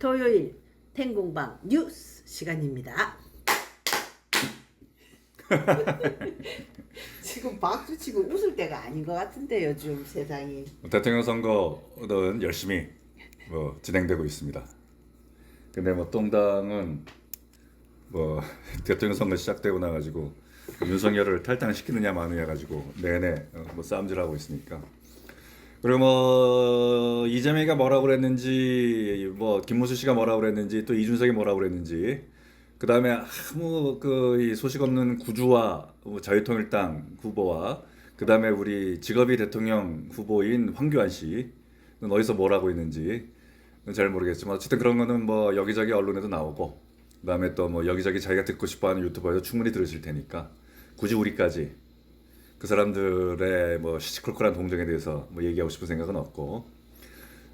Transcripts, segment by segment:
토요일 탱공방 뉴스 시간입니다. 지금 박수 치고 웃을 때가 아닌 것 같은데 요즘 세상이. 대통령 선거는 열심히 진행되고 있습니다. 근데 똥당은 대통령 선거 시작되고 나가지고 윤석열을 탈당시키느냐 마느냐 가지고 내내 싸움질하고 있으니까. 그리고 이재명이가 뭐라고 그랬는지, 김문수 씨가 뭐라고 그랬는지, 또 이준석이 뭐라고 그랬는지, 그 다음에 아무 이 소식 없는 구주와 자유통일당 후보와, 그 다음에 우리 직업이 대통령 후보인 황교안 씨는 어디서 뭐라고 했는지 잘 모르겠지만, 어쨌든 그런 거는 여기저기 언론에도 나오고, 그 다음에 또 여기저기 자기가 듣고 싶어하는 유튜버에서 충분히 들으실 테니까 굳이 우리까지 그 사람들의 시시콜콜한 동정에 대해서 얘기하고 싶은 생각은 없고,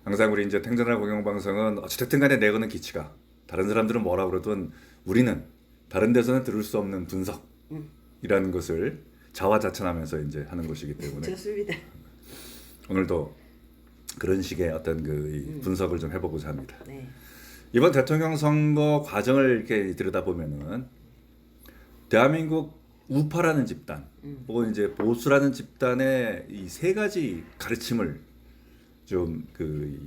항상 우리 이제 탱자날 공영방송은 어찌됐든 간에 내거는 기치가, 다른 사람들은 뭐라 그러든 우리는 다른 데서는 들을 수 없는 분석이라는 것을 자화자찬하면서 이제 하는 것이기 때문에 좋습니다. 오늘도 그런 식의 어떤 이 분석을 좀 해보고자 합니다. 네. 이번 대통령 선거 과정을 이렇게 들여다보면은 대한민국 우파라는 집단 혹은 이제 보수라는 집단의 이 세 가지 가르침을 좀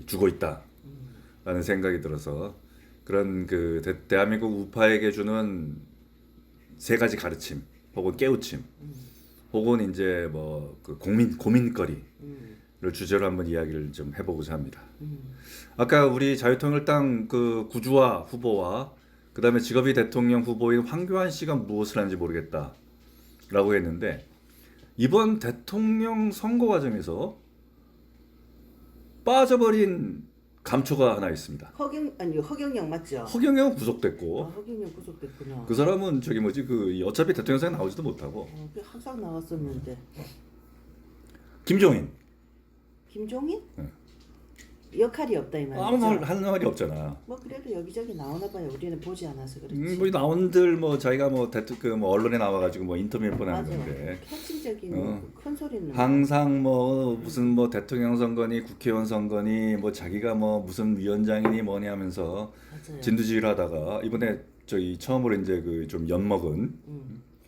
주고 있다라는 생각이 들어서, 그런 대한민국 우파에게 주는 세 가지 가르침 혹은 깨우침 혹은 이제 고민거리를 주제로 한번 이야기를 좀 해보고자 합니다. 아까 우리 자유통일당 구주와 후보와 그 다음에 직업이 대통령 후보인 황교안 씨가 무엇을 하는지 모르겠다라고 했는데, 이번 대통령 선거 과정에서 빠져버린 감초가 하나 있습니다. 허경영 맞죠? 허경영은 구속됐고, 허경영 구속됐구나. 그 사람은 어차피 대통령 선에 나오지도 못하고. 항상 나왔었는데. 김종인 김종인? 네. 역할이 없다 이 말이죠. 아무 말 하는 말이 없잖아. 그래도 여기저기 나오나 봐요. 우리는 보지 않아서 그렇지. 나온들 자기가 언론에 나와가지고 인터뷰 몇 번 하는 맞아. 건데, 핵심적인 큰 소리는 항상 무슨 대통령 선거니 국회의원 선거니 자기가 무슨 위원장이니 뭐니 하면서 맞아요. 진두지휘를 하다가 이번에 처음으로 이제 좀 엿먹은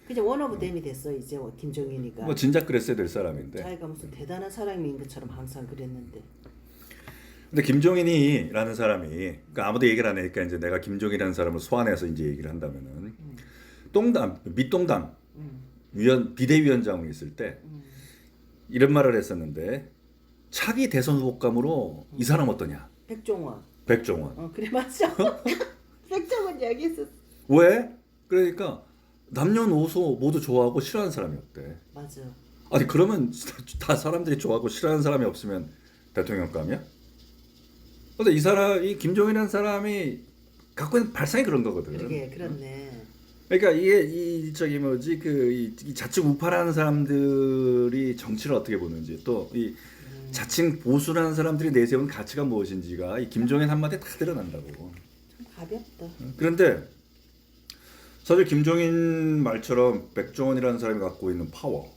그냥 원오브 댐이 됐어 이제 김종인이가. 진작 그랬어야 될 사람인데. 자기가 무슨 대단한 사람인 것처럼 항상 그랬는데. 근데 김종인이라는 사람이, 그러니까 아무도 얘기를 안 하니까 이제 내가 김종인이라는 사람을 소환해서 이제 얘기를 한다면은, 밑동당 비대위원장으로 있을 때 이런 말을 했었는데, 차기 대선 후보감으로 이 사람 어떠냐? 백종원. 그래 맞죠. 백종원 이야기했었어. 왜? 그러니까 남녀노소 모두 좋아하고 싫어하는 사람이 없대. 맞아. 아니 그러면 다 사람들이 좋아하고 싫어하는 사람이 없으면 대통령감이야? 근데 이 김종인이라는 사람이 갖고 있는 발상이 그런 거거든. 그렇네. 그러니까 이게 이 자칭 우파라는 사람들이 정치를 어떻게 보는지, 또 이 자칭 보수라는 사람들이 내세운 가치가 무엇인지가 이 김종인 한마디에 다 드러난다고. 참 가볍다. 그런데 사실 김종인 말처럼 백종원이라는 사람이 갖고 있는 파워,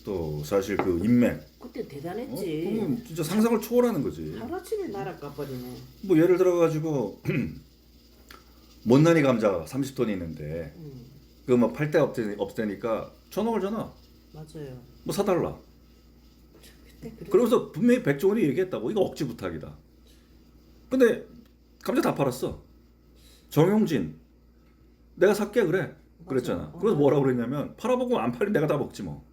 또 사실 인맥, 그때 대단했지. 그건 진짜 상상을 초월하는 거지. 하루아침에 나락 가버리네. 예를 들어가지고 못난이 감자 30톤이 있는데 팔 데 없대니까 전화 걸잖아. 맞아요. 사달라. 그때 그러면서 분명히 백종원이 얘기했다고. 이거 억지 부탁이다. 근데 감자 다 팔았어. 정용진 내가 살게 그래. 그랬잖아. 그래서 뭐라고 그랬냐면, 팔아보고 안 팔리면 내가 다 먹지 뭐.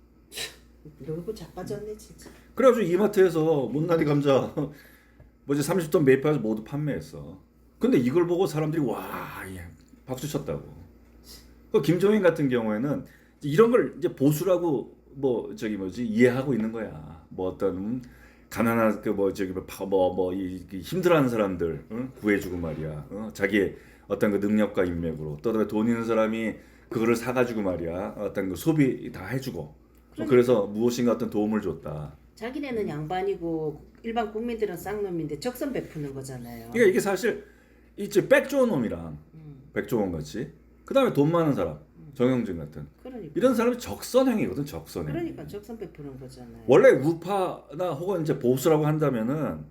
놀고 자빠졌네 진짜. 그래가지고 이마트에서 못난이 감자 30톤 매입해서 모두 판매했어. 근데 이걸 보고 사람들이 박수 쳤다고. 김종인 같은 경우에는 이런 걸 이제 보수라고 이해하고 있는 거야. 어떤 가난한 이 힘들어하는 사람들 구해주고 말이야. 자기의 어떤 능력과 인맥으로, 또 돈 있는 사람이 그거를 사가지고 말이야, 어떤 소비 다 해주고. 그래서 무엇인가 어떤 도움을 줬다. 자기네는 양반이고 일반 국민들은 쌍놈인데 적선 베푸는 거잖아요. 그러니까 이게 사실 백 좋은 놈이랑 백종원 같이, 그 다음에 돈 많은 사람 정영진 같은, 이런 사람이 적선행이거든. 적선행. 그러니까 적선 베푸는 거잖아요. 원래 우파나 혹은 이제 보수라고 한다면은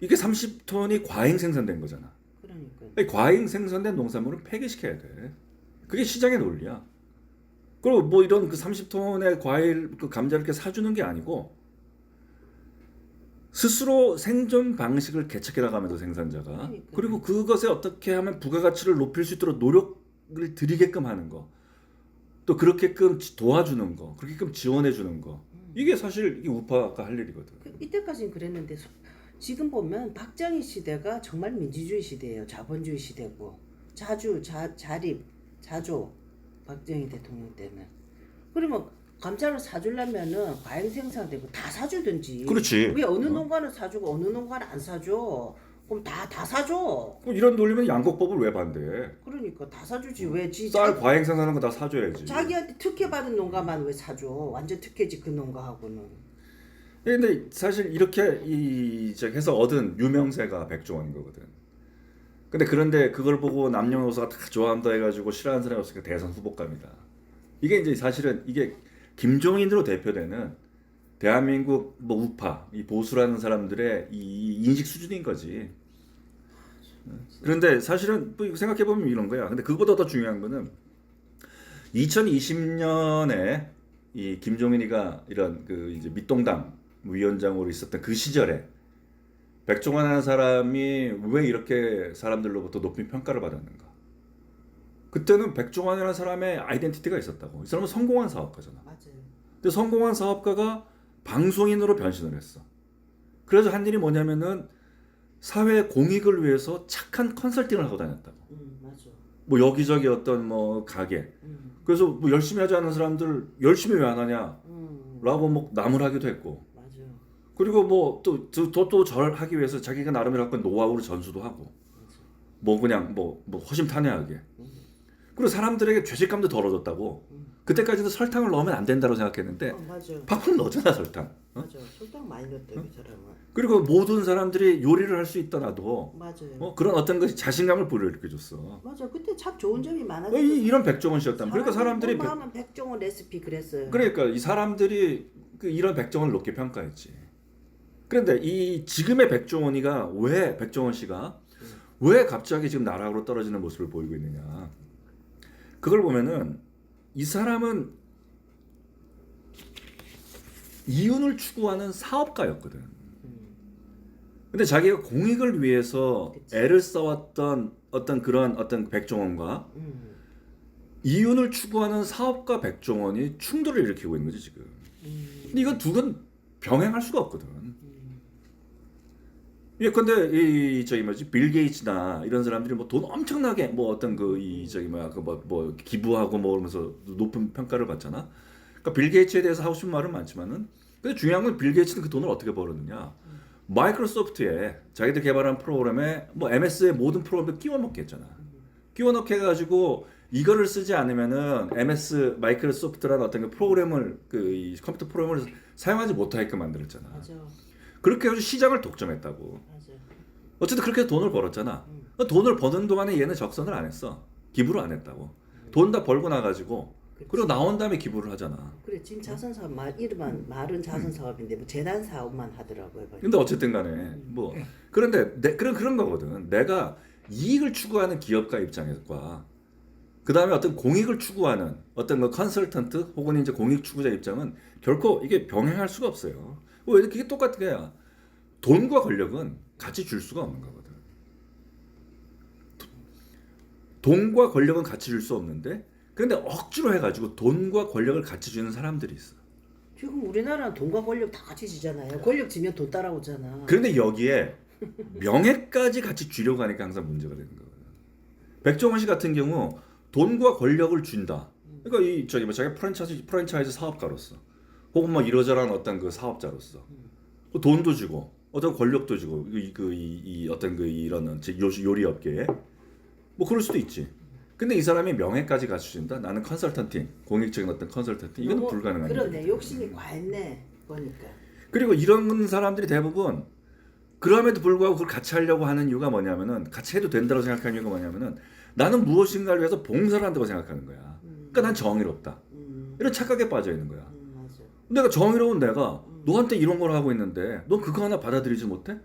이게 30톤이 과잉 생산된 거잖아. 그러니까. 이 과잉 생산된 농산물은 폐기시켜야 돼. 그게 시장의 논리야. 그리고 뭐 이런 그 30톤의 과일 그 감자를 이렇게 사주는 게 아니고 스스로 생존 방식을 개척해 나가면서 생산자가 그러니까요. 그리고 그것에 어떻게 하면 부가가치를 높일 수 있도록 노력을 들이게끔 하는 거. 또 그렇게끔 도와주는 거, 그렇게끔 지원해 주는 거. 이게 사실 이게 우파가 할 일이거든. 이때까지는 그랬는데 지금 보면 박정희 시대가 정말 민주주의 시대예요. 자본주의 시대고 자조 박정희 대통령 때는. 그러면 감자를 사주려면은 과잉 생산되고 다 사주든지. 그렇지. 왜 어느 농가는 사주고 어느 농가는 안 사줘? 그럼 다 사줘. 그럼 이런 논리면 양곡법을 왜 반대해? 그러니까 다 사주지. 왜 쌀 과잉 생산하는 거 다 사줘야지. 자기한테 특혜받은 농가만 왜 사줘? 완전 특혜지 그 농가하고는. 근데 사실 이렇게 해서 얻은 유명세가 백종원인 거거든. 근데 그런데 그걸 보고 남녀노소가 다 좋아한다 해가지고 싫어하는 사람이 없으니까 대선 후보감이다. 이게 이제 사실은 이게 김종인으로 대표되는 대한민국 뭐 우파, 이 보수라는 사람들의 이 인식 수준인 거지. 그런데 사실은 뭐 생각해 보면 이런 거야. 근데 그거보다 더 중요한 거는 2020년에 이 김종인이가 이런 그 이제 밑동당 위원장으로 있었던 그 시절에 백종원이라는 사람이 왜 이렇게 사람들로부터 높은 평가를 받았는가? 그때는 백종원이라는 사람의 아이덴티티가 있었다고. 이 사람은 성공한 사업가잖아. 맞아요. 근데 성공한 사업가가 방송인으로 변신을 했어. 그래서 한 일이 뭐냐면은 사회 공익을 위해서 착한 컨설팅을 하고 다녔다고. 맞아. 뭐 여기저기 어떤 뭐 가게. 그래서 뭐 열심히 하지 않는 사람들 열심히 왜 안 하냐? 라고 뭐 나무라기도 했고. 맞아. 그리고 뭐 또 절 하기 위해서 자기가 나름대로 갖고 있는 노하우를 전수도 하고. 뭐 그냥 뭐 허심탄회하게. 그리고 사람들에게 죄책감도 덜어졌다고. 그때까지도 설탕을 넣으면 안 된다고 생각했는데 맞아. 팍팍 넣었잖아 설탕. 맞아. 설탕 많이 넣었다 그 사람은. 그리고 모든 사람들이 요리를 할 수 있더라도 맞아요. 그런 어떤 것이 자신감을 불러일으켜줬어. 맞아. 그때 참 좋은 점이 많았어. 이런 백종원 씨였다면. 그러니까 사람들이 하면 백종원 레시피 그랬어요. 그러니까 이 사람들이 이런 백종원을 높게 평가했지. 그런데 이 지금의 백종원이가 왜 백종원 씨가 왜 갑자기 지금 나락으로 떨어지는 모습을 보이고 있느냐. 그걸 보면은 이 사람은 이윤을 추구하는 사업가였거든. 근데 자기가 공익을 위해서 그치. 애를 써왔던 어떤 백종원과 이윤을 추구하는 사업가 백종원이 충돌을 일으키고 있는 거지 지금. 근데 이건 두 건 병행할 수가 없거든. 예컨대 빌 게이츠나 이런 사람들이 뭐 돈 엄청나게 뭐 어떤 뭐 기부하고 뭐 그러면서 높은 평가를 받잖아. 그러니까 빌 게이츠에 대해서 하고 싶은 말은 많지만은 근데 중요한 건 빌 게이츠는 그 돈을 어떻게 벌었느냐. 마이크로소프트에 자기들 개발한 프로그램에 뭐 MS의 모든 프로그램을 끼워 넣게 했잖아. 끼워 넣게 해가지고 이거를 쓰지 않으면은 MS 마이크로소프트라는 어떤 그 프로그램을 이 컴퓨터 프로그램을 사용하지 못하게끔 만들었잖아. 맞아. 그렇게 해서 시장을 독점했다고. 맞아. 어쨌든 그렇게 해서 돈을 벌었잖아. 돈을 버는 동안에 얘는 적선을 안 했어. 기부를 안 했다고. 돈 다 벌고 나가지고 그리고 나온 다음에 기부를 하잖아. 그래 지금 자선 사업 이름은 말은 자선 사업인데 뭐 재단 사업만 하더라고요. 근데 어쨌든 간에 뭐 그런데 그런 거거든. 내가 이익을 추구하는 기업가 입장과 그다음에 어떤 공익을 추구하는 어떤 그 컨설턴트 혹은 이제 공익 추구자 입장은 결코 이게 병행할 수가 없어요. 왜 이게 똑같은 거야. 돈과 권력은 같이 줄 수가 없는 거거든. 돈과 권력은 같이 줄 수 없는데 그런데 억지로 해가지고 돈과 권력을 같이 주는 사람들이 있어. 지금 우리나라는 돈과 권력 다 같이 주잖아요. 권력 지면 돈 따라오잖아. 그런데 여기에 명예까지 같이 주려고 하니까 항상 문제가 되는 거거든. 백종원 씨 같은 경우 돈과 권력을 준다. 그러니까 자기 프랜차이즈 사업가로서 혹은 뭐 이러저러한 어떤 그 사업자로서 돈도 주고 어떤 권력도 주고 어떤 이런 요리 업계에 뭐 그럴 수도 있지. 근데 이 사람이 명예까지 갖추신다. 나는 컨설턴팅, 공익적인 어떤 컨설턴팅 이건 불가능한 일이야. 그러네. 욕심이 과했네. 보니까. 그리고 이런 사람들이 대부분 그럼에도 불구하고 그걸 같이 하려고 하는 이유가 뭐냐면은 같이 해도 된다고 생각하는 이유가 뭐냐면은 나는 무엇인가를 위해서 봉사를 한다고 생각하는 거야. 그러니까 난 정의롭다. 이런 착각에 빠져 있는 거야. 맞아. 내가 정의로운 내가 너한테 이런 걸 하고 있는데 넌 그거 하나 받아들이지 못해?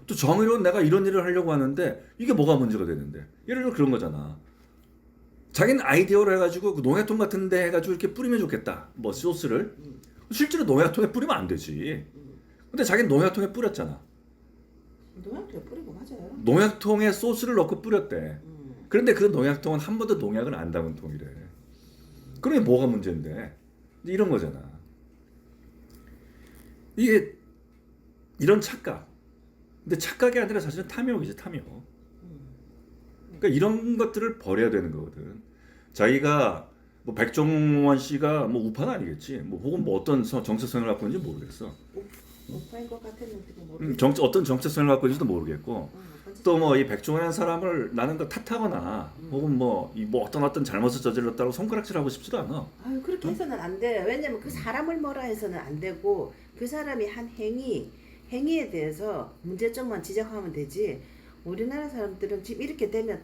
또 정의로운 내가 이런 일을 하려고 하는데 이게 뭐가 문제가 되는데. 예를 들어 그런 거잖아. 자기는 아이디어로 해가지고 그 농약통 같은데 해가지고 이렇게 뿌리면 좋겠다. 뭐 소스를. 실제로 농약통에 뿌리면 안 되지. 근데 자기는 농약통에 뿌렸잖아. 농약도 뿌리고 맞아요. 농약통에 소스를 넣고 뿌렸대. 그런데 그 농약통은 한 번도 농약을 안 담은 통이래. 그러니 뭐가 문제인데? 이런 거잖아. 이게 이런 착각. 근데 착각이 아니라 사실은 탐욕이지, 탐욕. 그러니까 이런 것들을 버려야 되는 거거든. 자기가 뭐 백종원 씨가 뭐 우파는 아니겠지. 뭐 혹은 뭐 어떤 정체성을 갖고 있는지 모르겠어. 오빠인 것 같았는데 모르겠어. 어떤 정체성을 갖고 있는지도 모르겠고. 또 뭐 이 백종원이라는 사람을 나는 그 탓하거나 혹은 뭐 어떤 잘못을 저질렀다고 손가락질하고 싶지도 않아. 아유 그렇게 해서는 안 돼. 왜냐면 그 사람을 뭐라 해서는 안 되고 그 사람이 한 행위에 대해서 문제점만 지적하면 되지. 우리나라 사람들은 지금 이렇게 되면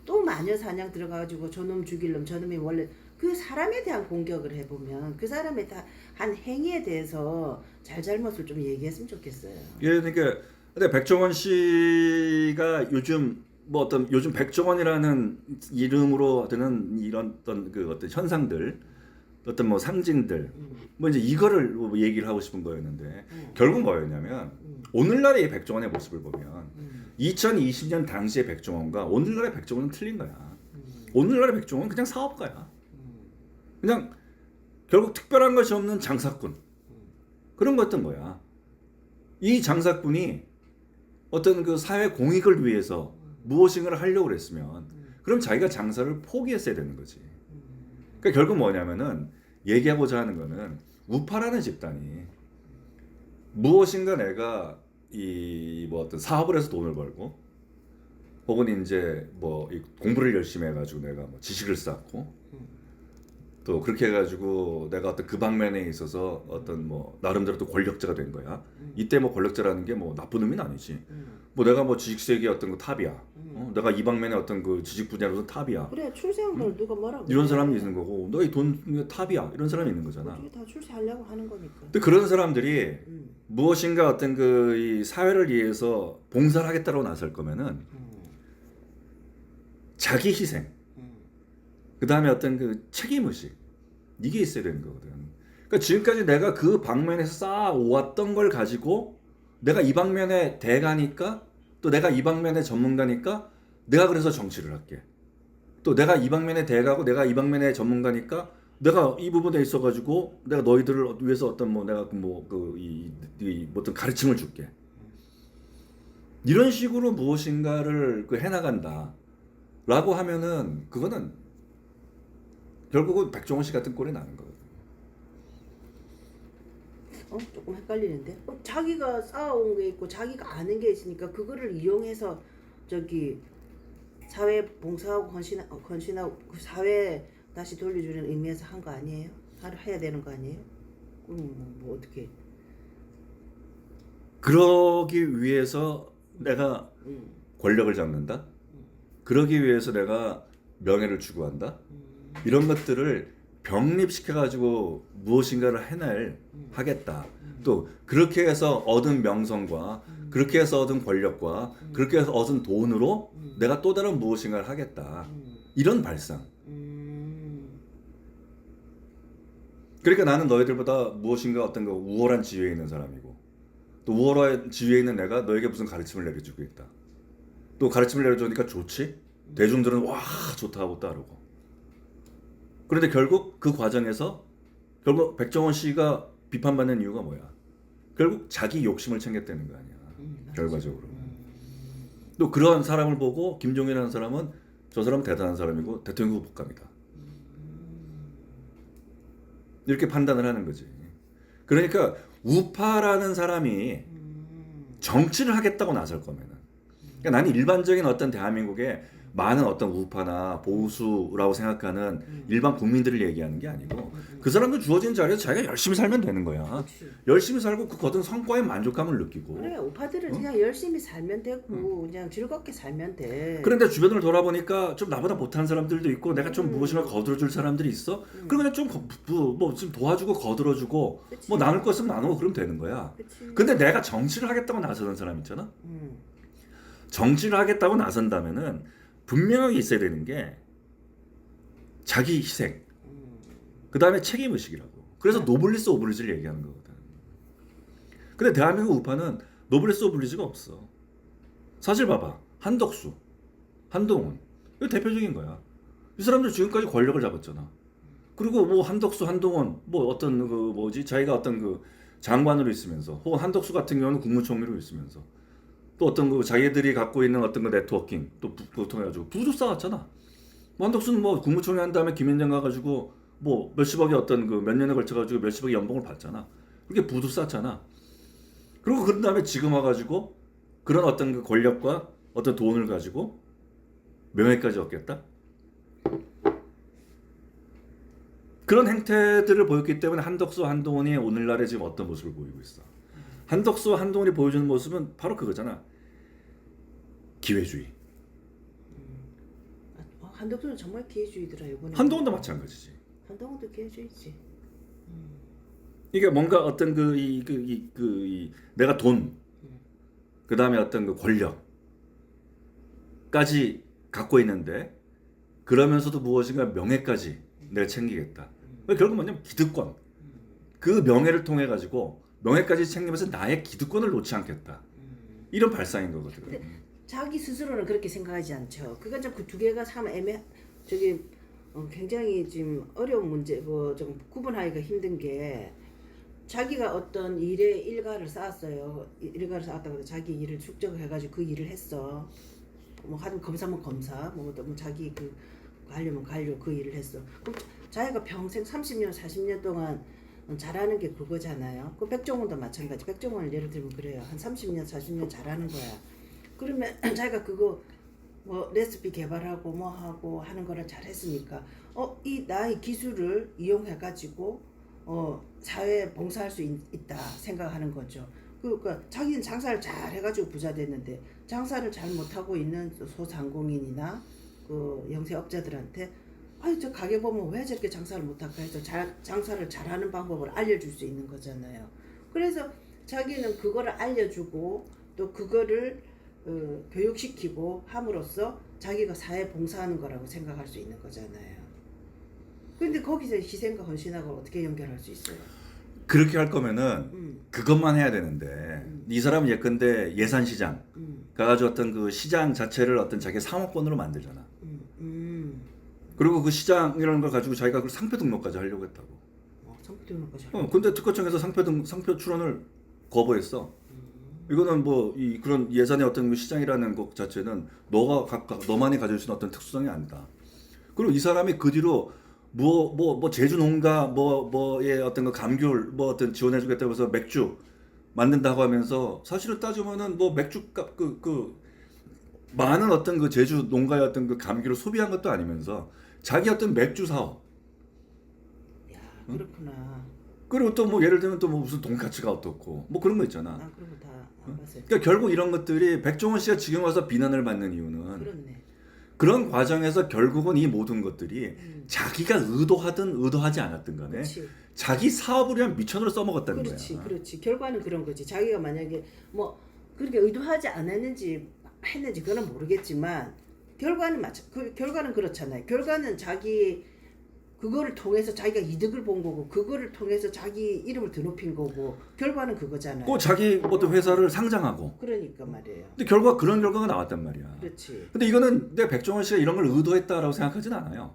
또 마녀 사냥 들어가가지고 저놈 죽일 놈 저놈이 원래 그 사람에 대한 공격을 해보면 그 사람의 다 한 행위에 대해서 잘못을 좀 얘기했으면 좋겠어요. 예, 그러니까 근데 백종원 씨가 요즘 뭐 요즘 백종원이라는 이름으로 되는 이런 어떤 현상들, 어떤 뭐 상징들, 뭐 이제 이거를 뭐 얘기를 하고 싶은 거였는데 결국 뭐였냐면 오늘날의 이 백종원의 모습을 보면 2020년 당시의 백종원과 오늘날의 백종원은 틀린 거야. 오늘날의 백종원은 그냥 사업가야. 그냥 결국 특별한 것이 없는 장사꾼 그런 거였던 거야. 이 장사꾼이 어떤 그 사회 공익을 위해서 무엇인가를 하려고 그랬으면 그럼 자기가 장사를 포기했어야 되는 거지. 그러니까 결국 뭐냐면은 얘기하고자 하는 거는 우파라는 집단이 무엇인가 내가 이 뭐 어떤 사업을 해서 돈을 벌고 혹은 이제 뭐 공부를 열심히 해가지고 내가 뭐 지식을 쌓고 또 그렇게 해가지고 내가 어떤 그 방면에 있어서 어떤 뭐 나름대로 또 권력자가 된 거야. 이때 뭐 권력자라는 게 뭐 나쁜 의미는 아니지. 뭐 내가 뭐 지식 세계의 어떤 그 탑이야. 내가 이 방면에 어떤 그 지식 분야로서 탑이야. 그래 출세한 누가 뭐라고 이런 사람이 있는 거고 너희 돈 탑이야. 이런 사람이 있는 거잖아. 어떻게 다 출세하려고 하는 거니까. 근데 그런 사람들이 무엇인가 어떤 그 이 사회를 위해서 봉사를 하겠다고 나설 거면은 자기 희생, 그 다음에 어떤 그 책임의식 이게 있어야 되는 거거든. 그러니까 지금까지 내가 그 방면에서 쌓아왔던 걸 가지고 내가 이 방면의 대가니까 또 내가 이 방면의 전문가니까 내가 그래서 정치를 할게. 또 내가 이 방면의 대가고 내가 이 방면의 전문가니까 내가 이 부분에 있어가지고 내가 너희들을 위해서 어떤 뭐 내가 어떤 가르침을 줄게. 이런 식으로 무엇인가를 해나간다라고 하면은 그거는 결국은 백종원 씨 같은 꼴이 나는 거거든. 조금 헷갈리는데. 자기가 쌓아온 게 있고 자기가 아는 게 있으니까 그거를 이용해서 저기 사회 봉사하고 헌신하고 그 사회 다시 돌려주는 의미에서 한 거 아니에요? 해야 되는 거 아니에요? 그럼 뭐 어떻게? 그러기 위해서 내가 권력을 잡는다. 그러기 위해서 내가 명예를 추구한다. 이런 것들을 병립시켜가지고 무엇인가를 하겠다. 또 그렇게 해서 얻은 명성과 그렇게 해서 얻은 권력과 그렇게 해서 얻은 돈으로 내가 또 다른 무엇인가를 하겠다. 이런 발상. 그러니까 나는 너희들보다 무엇인가 어떤 거 우월한 지위에 있는 사람이고 또 우월한 지위에 있는 내가 너에게 무슨 가르침을 내려주고 있다. 또 가르침을 내려주니까 좋지? 대중들은 와 좋다 하고 따르고. 그런데 결국 그 과정에서 결국 백종원 씨가 비판받는 이유가 뭐야? 결국 자기 욕심을 챙겼다는 거 아니야. 결과적으로. 또 그런 사람을 보고 김종인이라는 사람은 저 사람은 대단한 사람이고 대통령 후보감이다. 이렇게 판단을 하는 거지. 그러니까 우파라는 사람이 정치를 하겠다고 나설 거면은 그러니까 나는 일반적인 어떤 대한민국의 많은 어떤 우파나 보수라고 생각하는 일반 국민들을 얘기하는 게 아니고 그 사람들 주어진 자리에서 자기가 열심히 살면 되는 거야. 그렇지. 열심히 살고 그 거둔 성과에 만족감을 느끼고. 그래 오빠들은 그냥 열심히 살면 되고 그냥 즐겁게 살면 돼. 그런데 주변을 돌아보니까 좀 나보다 못한 사람들도 있고 내가 좀 무엇인가 거들어줄 사람들이 있어. 그러면 좀좀 도와주고 거들어주고 그치. 뭐 나눌 거 있으면 나누고 그러면 되는 거야. 그치. 근데 내가 정치를 하겠다고 나서는 사람 있잖아. 정치를 하겠다고 나선다면은 분명하게 있어야 되는 게 자기 희생, 그 다음에 책임의식이라고. 그래서 노블리스 오블리주를 얘기하는 거거든. 근데 대한민국 우파는 노블리스 오블리주가 없어. 사실 봐봐. 한덕수, 한동훈 이거 대표적인 거야. 이 사람들 지금까지 권력을 잡았잖아. 그리고 뭐 한덕수, 한동훈 뭐 어떤 그 뭐지 자기가 어떤 그 장관으로 있으면서 혹은 한덕수 같은 경우는 국무총리로 있으면서 또 어떤 그 자기들이 갖고 있는 어떤 그 네트워킹 또 통해 가지고 부도 쌓았잖아. 뭐 한덕수는 뭐 국무총리 한 다음에 김앤장 가가지고 뭐 몇십억의 어떤 그 몇 년에 걸쳐 가지고 몇십억의 연봉을 받잖아. 그게 부도 쌓잖아. 그리고 그런 다음에 지금 와가지고 그런 어떤 그 권력과 어떤 돈을 가지고 명예까지 얻겠다. 그런 행태들을 보였기 때문에 한덕수, 한동훈이 오늘날에 지금 어떤 모습을 보이고 있어. 한덕수와 한동훈이 보여주는 모습은 바로 그거잖아. 기회주의. 한덕수는 정말 기회주의더라 이번에. 한동훈도 마찬가지지. 한동훈도 기회주의지. 이게 뭔가 어떤 내가 돈, 그 다음에 어떤 그 권력까지 갖고 있는데 그러면서도 무엇인가 명예까지 내가 챙기겠다. 결국 뭐냐면 기득권. 그 명예를 통해 가지고 명예까지 챙기면서 나의 기득권을 놓지 않겠다. 이런 발상인 거거든. 근데 자기 스스로는 그렇게 생각하지 않죠. 그러니까 그 두 개가 참 굉장히 지금 어려운 문제, 좀 구분하기가 힘든 게 자기가 어떤 일가를 쌓았어요. 일가를 쌓았다고 해서 자기 일을 축적해가지고 그 일을 했어. 뭐 하든 검사면 검사, 뭐 자기 그 관료면 관료 그 일을 했어. 그럼 자기가 평생 30년, 40년 동안 잘하는 게 그거잖아요. 그 백종원도 마찬가지. 백종원을 예를 들면 그래요. 한 30년, 40년 잘하는 거야. 그러면 자기가 그거 뭐 레시피 개발하고 뭐 하고 하는 거를 잘했으니까 이 나의 기술을 이용해 가지고 사회에 봉사할 수 있다 생각하는 거죠. 그러니까 자기는 장사를 잘 해가지고 부자 됐는데 장사를 잘 못하고 있는 소상공인이나 그 영세업자들한테 저 가게 보면 왜 저렇게 장사를 못할까 해서 장사를 잘하는 방법을 알려줄 수 있는 거잖아요. 그래서 자기는 그거를 알려주고 또 그거를 교육시키고 함으로써 자기가 사회 봉사하는 거라고 생각할 수 있는 거잖아요. 근데 거기서 희생과 헌신하고 어떻게 연결할 수 있어요? 그렇게 할 거면은 그것만 해야 되는데 이 사람은 예컨대 예산시장 가가지고 어떤 그 시장 자체를 어떤 자기 상업권으로 만들잖아. 그리고 그 시장이라는 걸 가지고 자기가 그 상표 등록까지 하려고 했다고. 상표 등록까지. 근데 특허청에서 상표 출원을 거부했어. 이거는 뭐 그런 예산의 어떤 그 시장이라는 것 자체는 너만이 가질 수 있는 어떤 특수성이 아니다. 그리고 이 사람이 그 뒤로 제주 농가 뭐의 어떤 그 감귤 뭐 어떤 지원해주겠다고 해서 맥주 만든다고 하면서 사실은 따지면은 뭐 맥주값 많은 어떤 그 제주 농가의 어떤 그 감귤을 소비한 것도 아니면서 자기 어떤 맥주 사업. 야 그렇구나. 그리고 또 뭐 예를 들면 또 뭐 무슨 돈까스가 어떻고 뭐 그런 거 있잖아. 그런 거 다 봤어요. 그러니까 결국 이런 것들이 백종원 씨가 지금 와서 비난을 받는 이유는 그렇네. 그런 과정에서 결국은 이 모든 것들이 자기가 의도하든 의도하지 않았든 간에 그렇지. 자기 사업을 위한 미천으로 써먹었다는 거야. 그렇지. 결과는 그런 거지. 자기가 만약에 뭐 그렇게 의도하지 않았는지 했는지 그건 모르겠지만 결과는 그렇잖아요. 결과는 자기 그거를 통해서 자기가 이득을 본 거고 그거를 통해서 자기 이름을 드높인 거고 결과는 그거잖아요. 꼭 자기 어떤 회사를 상장하고. 그러니까 말이에요. 근데 그런 결과가 나왔단 말이야. 그렇지. 근데 이거는 내가 백종원 씨가 이런 걸 의도했다라고 생각하진 않아요.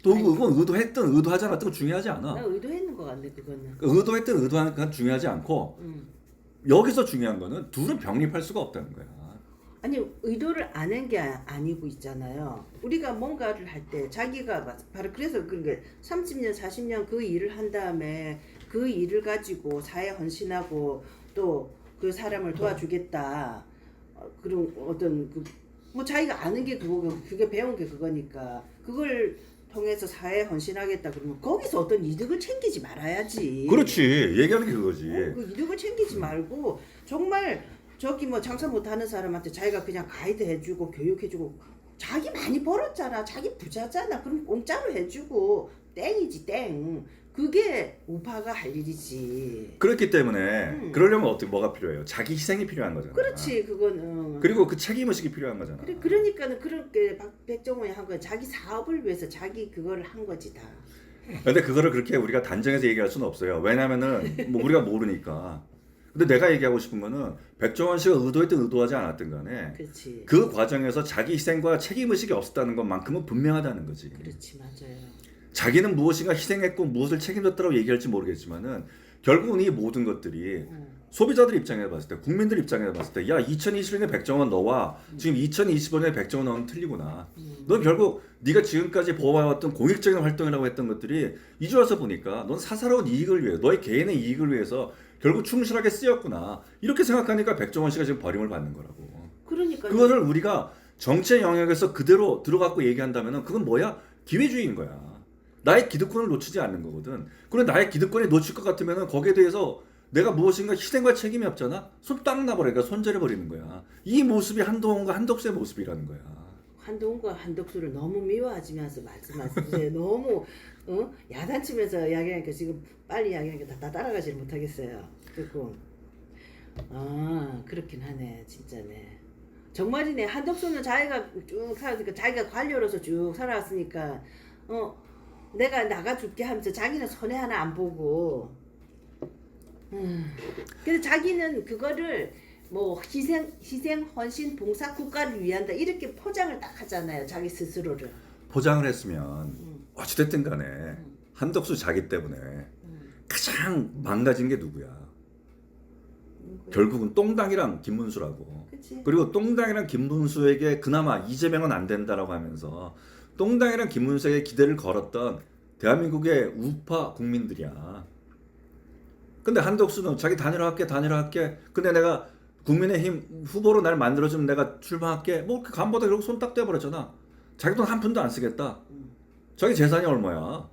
또 그건 의도했든 의도하지 않았든 중요하지 않아. 나 의도했는 것 같네 그거는. 의도했든 의도하는 건 중요하지 않고 여기서 중요한 거는 둘은 병립할 수가 없다는 거야. 아니 의도를 안 한 게 아니고 있잖아요. 우리가 뭔가를 할 때 자기가 바로 그래서 그런 게 30년 40년 그 일을 한 다음에 그 일을 가지고 사회 헌신하고 또 그 사람을 도와주겠다. 그런 어떤 뭐 자기가 아는 게 그거고 그게 배운 게 그거니까 그걸 통해서 사회에 헌신하겠다 그러면 거기서 어떤 이득을 챙기지 말아야지. 그렇지. 얘기하는 게 그거지. 그 이득을 챙기지 말고 정말 저기 뭐 장사 못하는 사람한테 자기가 그냥 가이드 해주고 교육해주고 자기 많이 벌었잖아. 자기 부자잖아. 그럼 공짜로 해주고 땡이지 땡. 그게 우파가 할 일이지. 그렇기 때문에 그러려면 어떻게 뭐가 필요해요? 자기 희생이 필요한 거잖아. 그렇지 그거는. 그리고 그 책임 의식이 필요한 거잖아. 그래 그러니까는 그렇게 백종원이 한 건 자기 사업을 위해서 자기 그거를 한 거지 다. 근데 그거를 그렇게 우리가 단정해서 얘기할 수는 없어요. 왜냐면은 뭐 우리가 모르니까. 근데 내가 얘기하고 싶은 거는 백종원 씨가 의도했든 의도하지 않았든 간에 그렇지. 그 과정에서 자기 희생과 책임 의식이 없었다는 것만큼은 분명하다는 거지. 그렇지 맞아요. 자기는 무엇인가 희생했고 무엇을 책임졌다고 얘기할지 모르겠지만은 결국은 이 모든 것들이 소비자들 입장에서 봤을 때, 국민들 입장에서 봤을 때, 야 2021년에 백종원 너와 지금 2025년에 백종원 너는 틀리구나. 넌 결국 네가 지금까지 보아왔던 공익적인 활동이라고 했던 것들이 이제 와서 보니까 넌 사사로운 이익을 위해, 너의 개인의 이익을 위해서 결국 충실하게 쓰였구나. 이렇게 생각하니까 백종원 씨가 지금 버림을 받는 거라고. 그러니까 그거를 우리가 정치의 영역에서 그대로 들어갖고 얘기한다면은 그건 뭐야? 기회주의인 거야. 나의 기득권을 놓치지 않는 거거든. 그런데 나의 기득권이 놓칠 것 같으면은 거기에 대해서 내가 무엇인가 희생과 책임이 없잖아. 손 딱 나버리니까 손절해 버리는 거야. 이 모습이 한동훈과 한덕수의 모습이라는 거야. 한동훈과 한덕수를 너무 미워하시면서 말씀하세요. 너무 야단치면서 이야기하니까 지금 빨리 이야기하니까 다 따라가지 못하겠어요. 그리고 그렇긴 하네 진짜네. 정말이네. 한덕수는 자기가 쭉 살았으니까 자기가 관료로서 쭉 살아왔으니까 내가 나가줄게 하면서 자기는 손해 하나 안 보고 근데 자기는 그거를 뭐 희생 헌신 봉사 국가를 위한다 이렇게 포장을 딱 하잖아요. 자기 스스로를. 포장을 했으면 어찌됐든 간에 한덕수 자기 때문에 가장 망가진 게 누구야? 결국은 똥당이랑 김문수라고. 그치? 그리고 똥당이랑 김문수에게 그나마 이재명은 안 된다라고 하면서 똥당이랑 김문수에게 기대를 걸었던 대한민국의 우파 국민들이야. 근데 한덕수는 자기 단일화할게. 근데 내가 국민의힘 후보로 날 만들어주면 내가 출마할게. 뭐 그 간보다 결국 손 딱 떼버렸잖아. 자기 돈 한 푼도 안 쓰겠다. 자기 재산이 얼마야?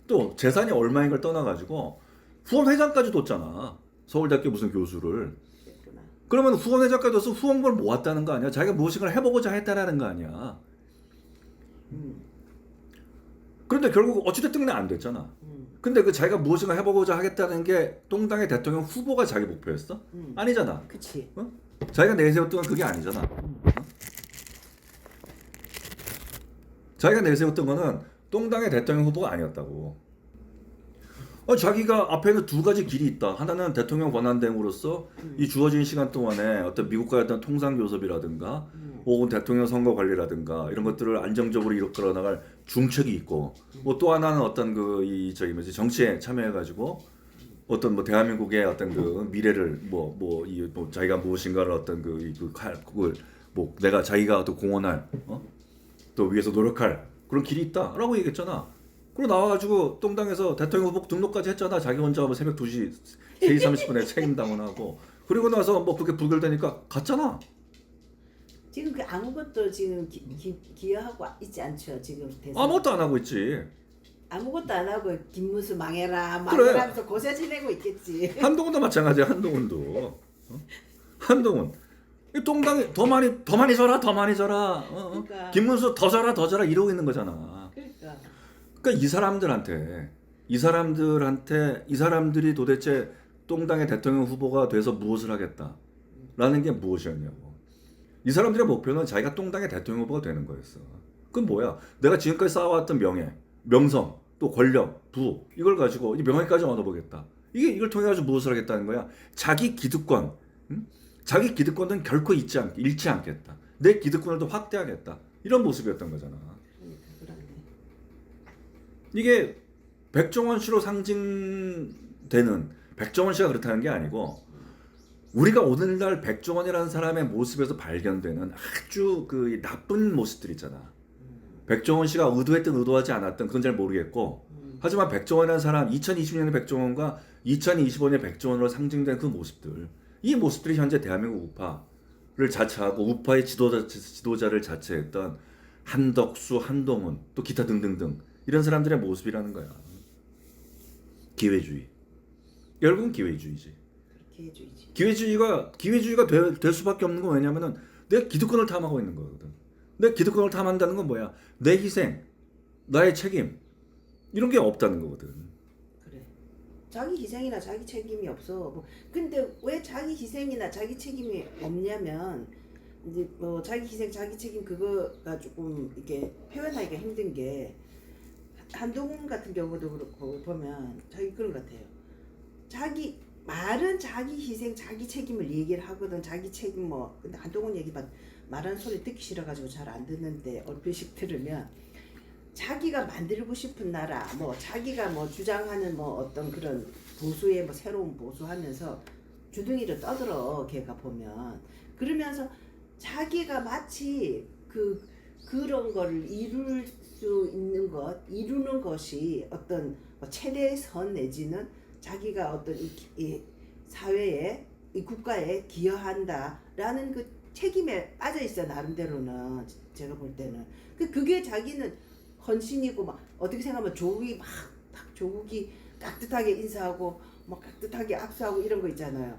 또 재산이 얼마인 걸 떠나가지고 후원회장까지 뒀잖아. 서울대학교 무슨 교수를. 그랬구나. 그러면 후원회장까지 둬서 후원금을 모았다는 거 아니야? 자기가 무엇인가를 해보고자 했다라는 거 아니야? 그런데 결국 어찌됐든 안 됐잖아. 근데 그 자기가 무엇인가 해보고자 하겠다는 게 똥당의 대통령 후보가 자기 목표였어? 아니잖아. 그치. 자기가 내세웠던 건 그게 아니잖아. 자기가 내세웠던 거는 똥당의 대통령 후보가 아니었다고. 자기가 앞에는 두 가지 길이 있다. 하나는 대통령 권한대행으로서 이 주어진 시간 동안에 어떤 미국과의 어떤 통상 교섭이라든가 혹은 대통령 선거 관리라든가 이런 것들을 안정적으로 이끌어 나갈 중책이 있고 뭐 또 하나는 어떤 정치에 참여해가지고 어떤 뭐 대한민국의 어떤 그 미래를 뭐 자기가 무엇인가를 어떤 그걸 뭐 내가 자기가 또 공헌할 또 위해서 노력할 그런 길이 있다라고 얘기했잖아. 그리고 나와가지고 똥당에서 대통령 후보 등록까지 했잖아. 자기 혼자 뭐 새벽 2시 3시 30분에 책임당원하고 그리고 나서 뭐 그렇게 부결되니까 갔잖아. 지금 그 아무것도 지금 기여하고 있지 않죠. 지금 대선. 아무것도 안 하고 있지. 아무것도 안 하고 김문수 망해라 그래. 하면서 고세 지내고 있겠지. 한동훈도 마찬가지야. 한동훈도. 한동훈. 이 똥당이 더 많이 져라. 그러니까. 김문수 더 져라 이러고 있는 거잖아. 그러니까 이 사람들이 도대체 똥당의 대통령 후보가 돼서 무엇을 하겠다라는 게 무엇이었냐고. 이 사람들의 목표는 자기가 똥당의 대통령 후보가 되는 거였어. 그건 뭐야? 내가 지금까지 쌓아왔던 명예, 명성, 또 권력, 부 이걸 가지고 이 명예까지 얻어보겠다. 이걸 통해 가지고 무엇을 하겠다는 거야? 자기 기득권, 자기 기득권은 결코 잃지 않겠다. 내 기득권을 더 확대하겠다. 이런 모습이었던 거잖아. 이게 백종원 씨로 상징되는 백종원 씨가 그렇다는 게 아니고 우리가 오늘날 백종원이라는 사람의 모습에서 발견되는 아주 그 나쁜 모습들 있잖아. 백종원 씨가 의도했든 의도하지 않았든 그건 잘 모르겠고 하지만 백종원이라는 사람 2020년의 백종원과 2025년의 백종원으로 상징된 그 모습들 이 모습들이 현재 대한민국 우파 자처하고 우파의 지도자를 자처했던 한덕수, 한동훈 또 기타 등등등 이런 사람들의 모습이라는 거야. 기회주의. 결국은 기회주의지. 기회주의가 될 수밖에 없는 건 왜냐면은 내가 기득권을 탐하고 있는 거거든. 내가 기득권을 탐한다는 건 뭐야? 내 희생, 나의 책임 이런 게 없다는 거거든. 그래. 자기 희생이나 자기 책임이 없어. 뭐 근데 왜 자기 희생이나 자기 책임이 없냐면 이제 뭐 자기 희생, 자기 책임 그거가 조금 이게 표현하기가 힘든 게 한동훈 같은 경우도 그렇고 보면 자기 그런 것 같아요. 자기 말은 자기 희생, 자기 책임을 얘기를 하거든. 자기 책임 뭐 근데 한동훈 얘기 말하는 소리 듣기 싫어가지고 잘 안 듣는데 얼핏씩 들으면 자기가 만들고 싶은 나라, 뭐 자기가 뭐 주장하는 뭐 어떤 그런 보수의 뭐 새로운 보수하면서 주둥이를 떠들어 걔가 보면 그러면서 자기가 마치 그런 거를 이룰 수 있는 이루는 것이 어떤 뭐 최대의 선 내지는 자기가 어떤 이 사회에 이 국가에 기여한다라는 그 책임에 빠져 있어 나름대로는 제가 볼 때는 그게 자기는 헌신이고 막 어떻게 생각하면 조국이 깍듯하게 인사하고 막 깍듯하게 악수하고 이런 거 있잖아요.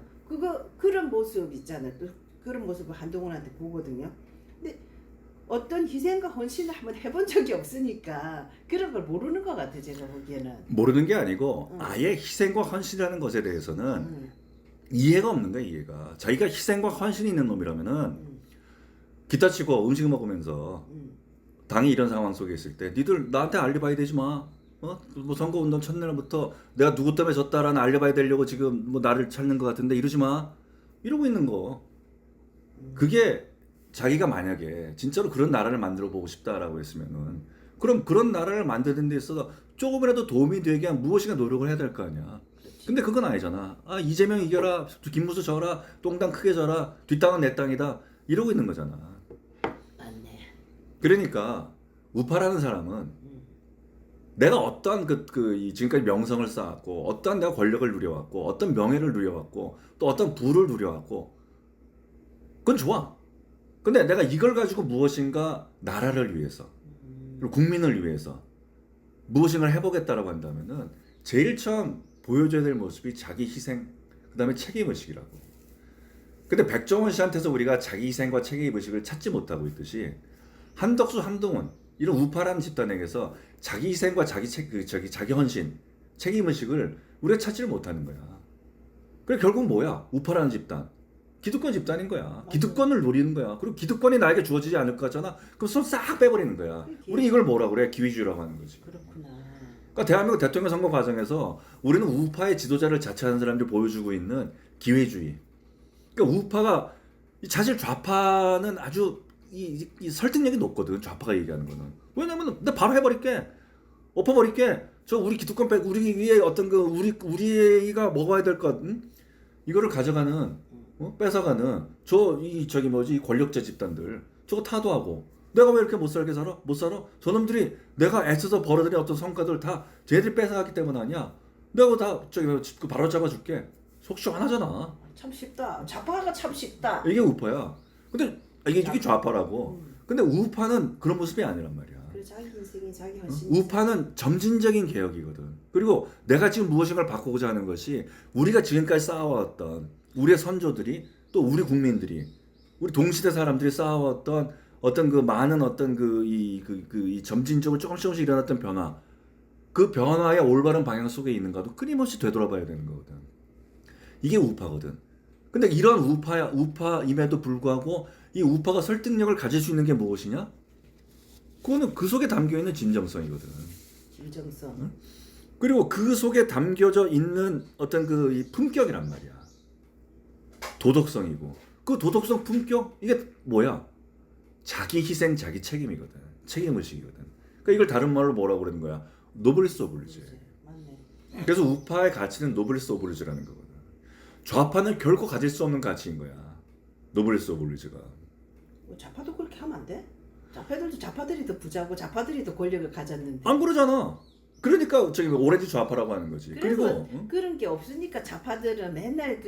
그런 모습 있잖아요. 또 그런 모습을 한동훈한테 보거든요. 근데 어떤 희생과 헌신을 한번 해본 적이 없으니까 그런 걸 모르는 것 같아 제가 보기에는. 모르는 게 아니고 아예 희생과 헌신이라는 것에 대해서는 이해가 없는 거야. 이해가. 자기가 희생과 헌신이 있는 놈이라면은 기타 치고 음식 먹으면서 당이 이런 상황 속에 있을 때 니들 나한테 알리바이 되지 마. 뭐 선거운동 첫날부터 내가 누구 때문에 졌다라는 알리바이 되려고 지금 뭐 나를 찾는 것 같은데 이러지 마. 이러고 있는 거. 그게 자기가 만약에 진짜로 그런 나라를 만들어 보고 싶다라고 했으면은 그럼 그런 나라를 만드는 데 있어서 조금이라도 도움이 되게 한 무엇인가 노력을 해야 될 거 아니야. 근데 그건 아니잖아. 아 이재명 이겨라, 김무수 져라, 똥땅 크게 져라, 뒷땅은 내 땅이다 이러고 있는 거잖아. 맞네. 그러니까 우파라는 사람은 내가 어떠한 지금까지 명성을 쌓았고 어떠한 내가 권력을 누려왔고 어떤 명예를 누려왔고 또 어떤 부를 누려왔고 그건 좋아. 근데 내가 이걸 가지고 무엇인가 나라를 위해서 그리고 국민을 위해서 무엇인가 해보겠다라고 한다면은 제일 처음 보여줘야 될 모습이 자기 희생 그다음에 책임의식이라고. 근데 백종원 씨한테서 우리가 자기 희생과 책임의식을 찾지 못하고 있듯이 한덕수, 한동훈 이런 우파라는 집단에게서 자기 희생과 자기 헌신, 책임의식을 우리가 찾지를 못하는 거야. 그래 결국 뭐야? 우파라는 집단. 기득권 집단인 거야. 기득권을 노리는 거야. 그리고 기득권이 나에게 주어지지 않을 거잖아. 그럼 손 싹 빼버리는 거야. 우리 이걸 뭐라 그래? 기회주의라고 하는 거지. 그렇구나. 그러니까 대한민국 대통령 선거 과정에서 우리는 우파의 지도자를 자처하는 사람들이 보여주고 있는 기회주의. 그러니까 우파가 사실 좌파는 아주 이 설득력이 높거든. 좌파가 얘기하는 거는. 왜냐면 나 바로 해버릴게. 엎어버릴게. 저 우리 기득권 우리 위에 어떤 우리가 먹어야 될 것, 이거를 가져가는. 뺏어가는 이 권력자 집단들 저거 타도하고 내가 왜 이렇게 못 살게 살아? 못 살아? 저놈들이 내가 애써서 벌어들인 어떤 성과들 다 쟤들이 뺏어갔기 때문 아니야? 내가 다 바로 잡아줄게. 속 시원하잖아. 참 쉽다. 좌파가 참 쉽다. 이게 우파야. 근데 이게 좌파라고. 근데 우파는 그런 모습이 아니란 말이야. 그래 자기 인생이 자기 헌신. 우파는 점진적인 개혁이거든. 그리고 내가 지금 무엇인가를 바꾸고자 하는 것이 우리가 지금까지 쌓아왔던 우리의 선조들이 또 우리 국민들이 우리 동시대 사람들이 쌓아왔던 어떤 그 많은 어떤 이 점진적으로 조금씩 일어났던 변화, 그 변화의 올바른 방향 속에 있는가도 끊임없이 되돌아봐야 되는 거거든. 이게 우파거든. 근데 이런 우파임에도 불구하고 이 우파가 설득력을 가질 수 있는 게 무엇이냐? 그거는 그 속에 담겨 있는 진정성이거든. 진정성. 응? 그리고 그 속에 담겨져 있는 어떤 이 품격이란 말이야. 도덕성이고 그 도덕성 품격 이게 뭐야? 자기 희생 자기 책임이거든. 책임의식이거든. 그러니까 이걸 다른 말로 뭐라고 그러는 거야? 노블리스 오블리주. 맞네. 그래서 우파의 가치는 노블리스 오블리주라는 거거든. 좌파는 결코 가질 수 없는 가치인 거야. 노블리스 오블리주가. 좌파도 그렇게 하면 안 돼? 좌파들이 더 부자고 좌파들이 더 권력을 가졌는데. 안 그러잖아. 그러니까 오렌지 좌파라고 하는 거지. 그리고 그런 게 없으니까 좌파들은 맨날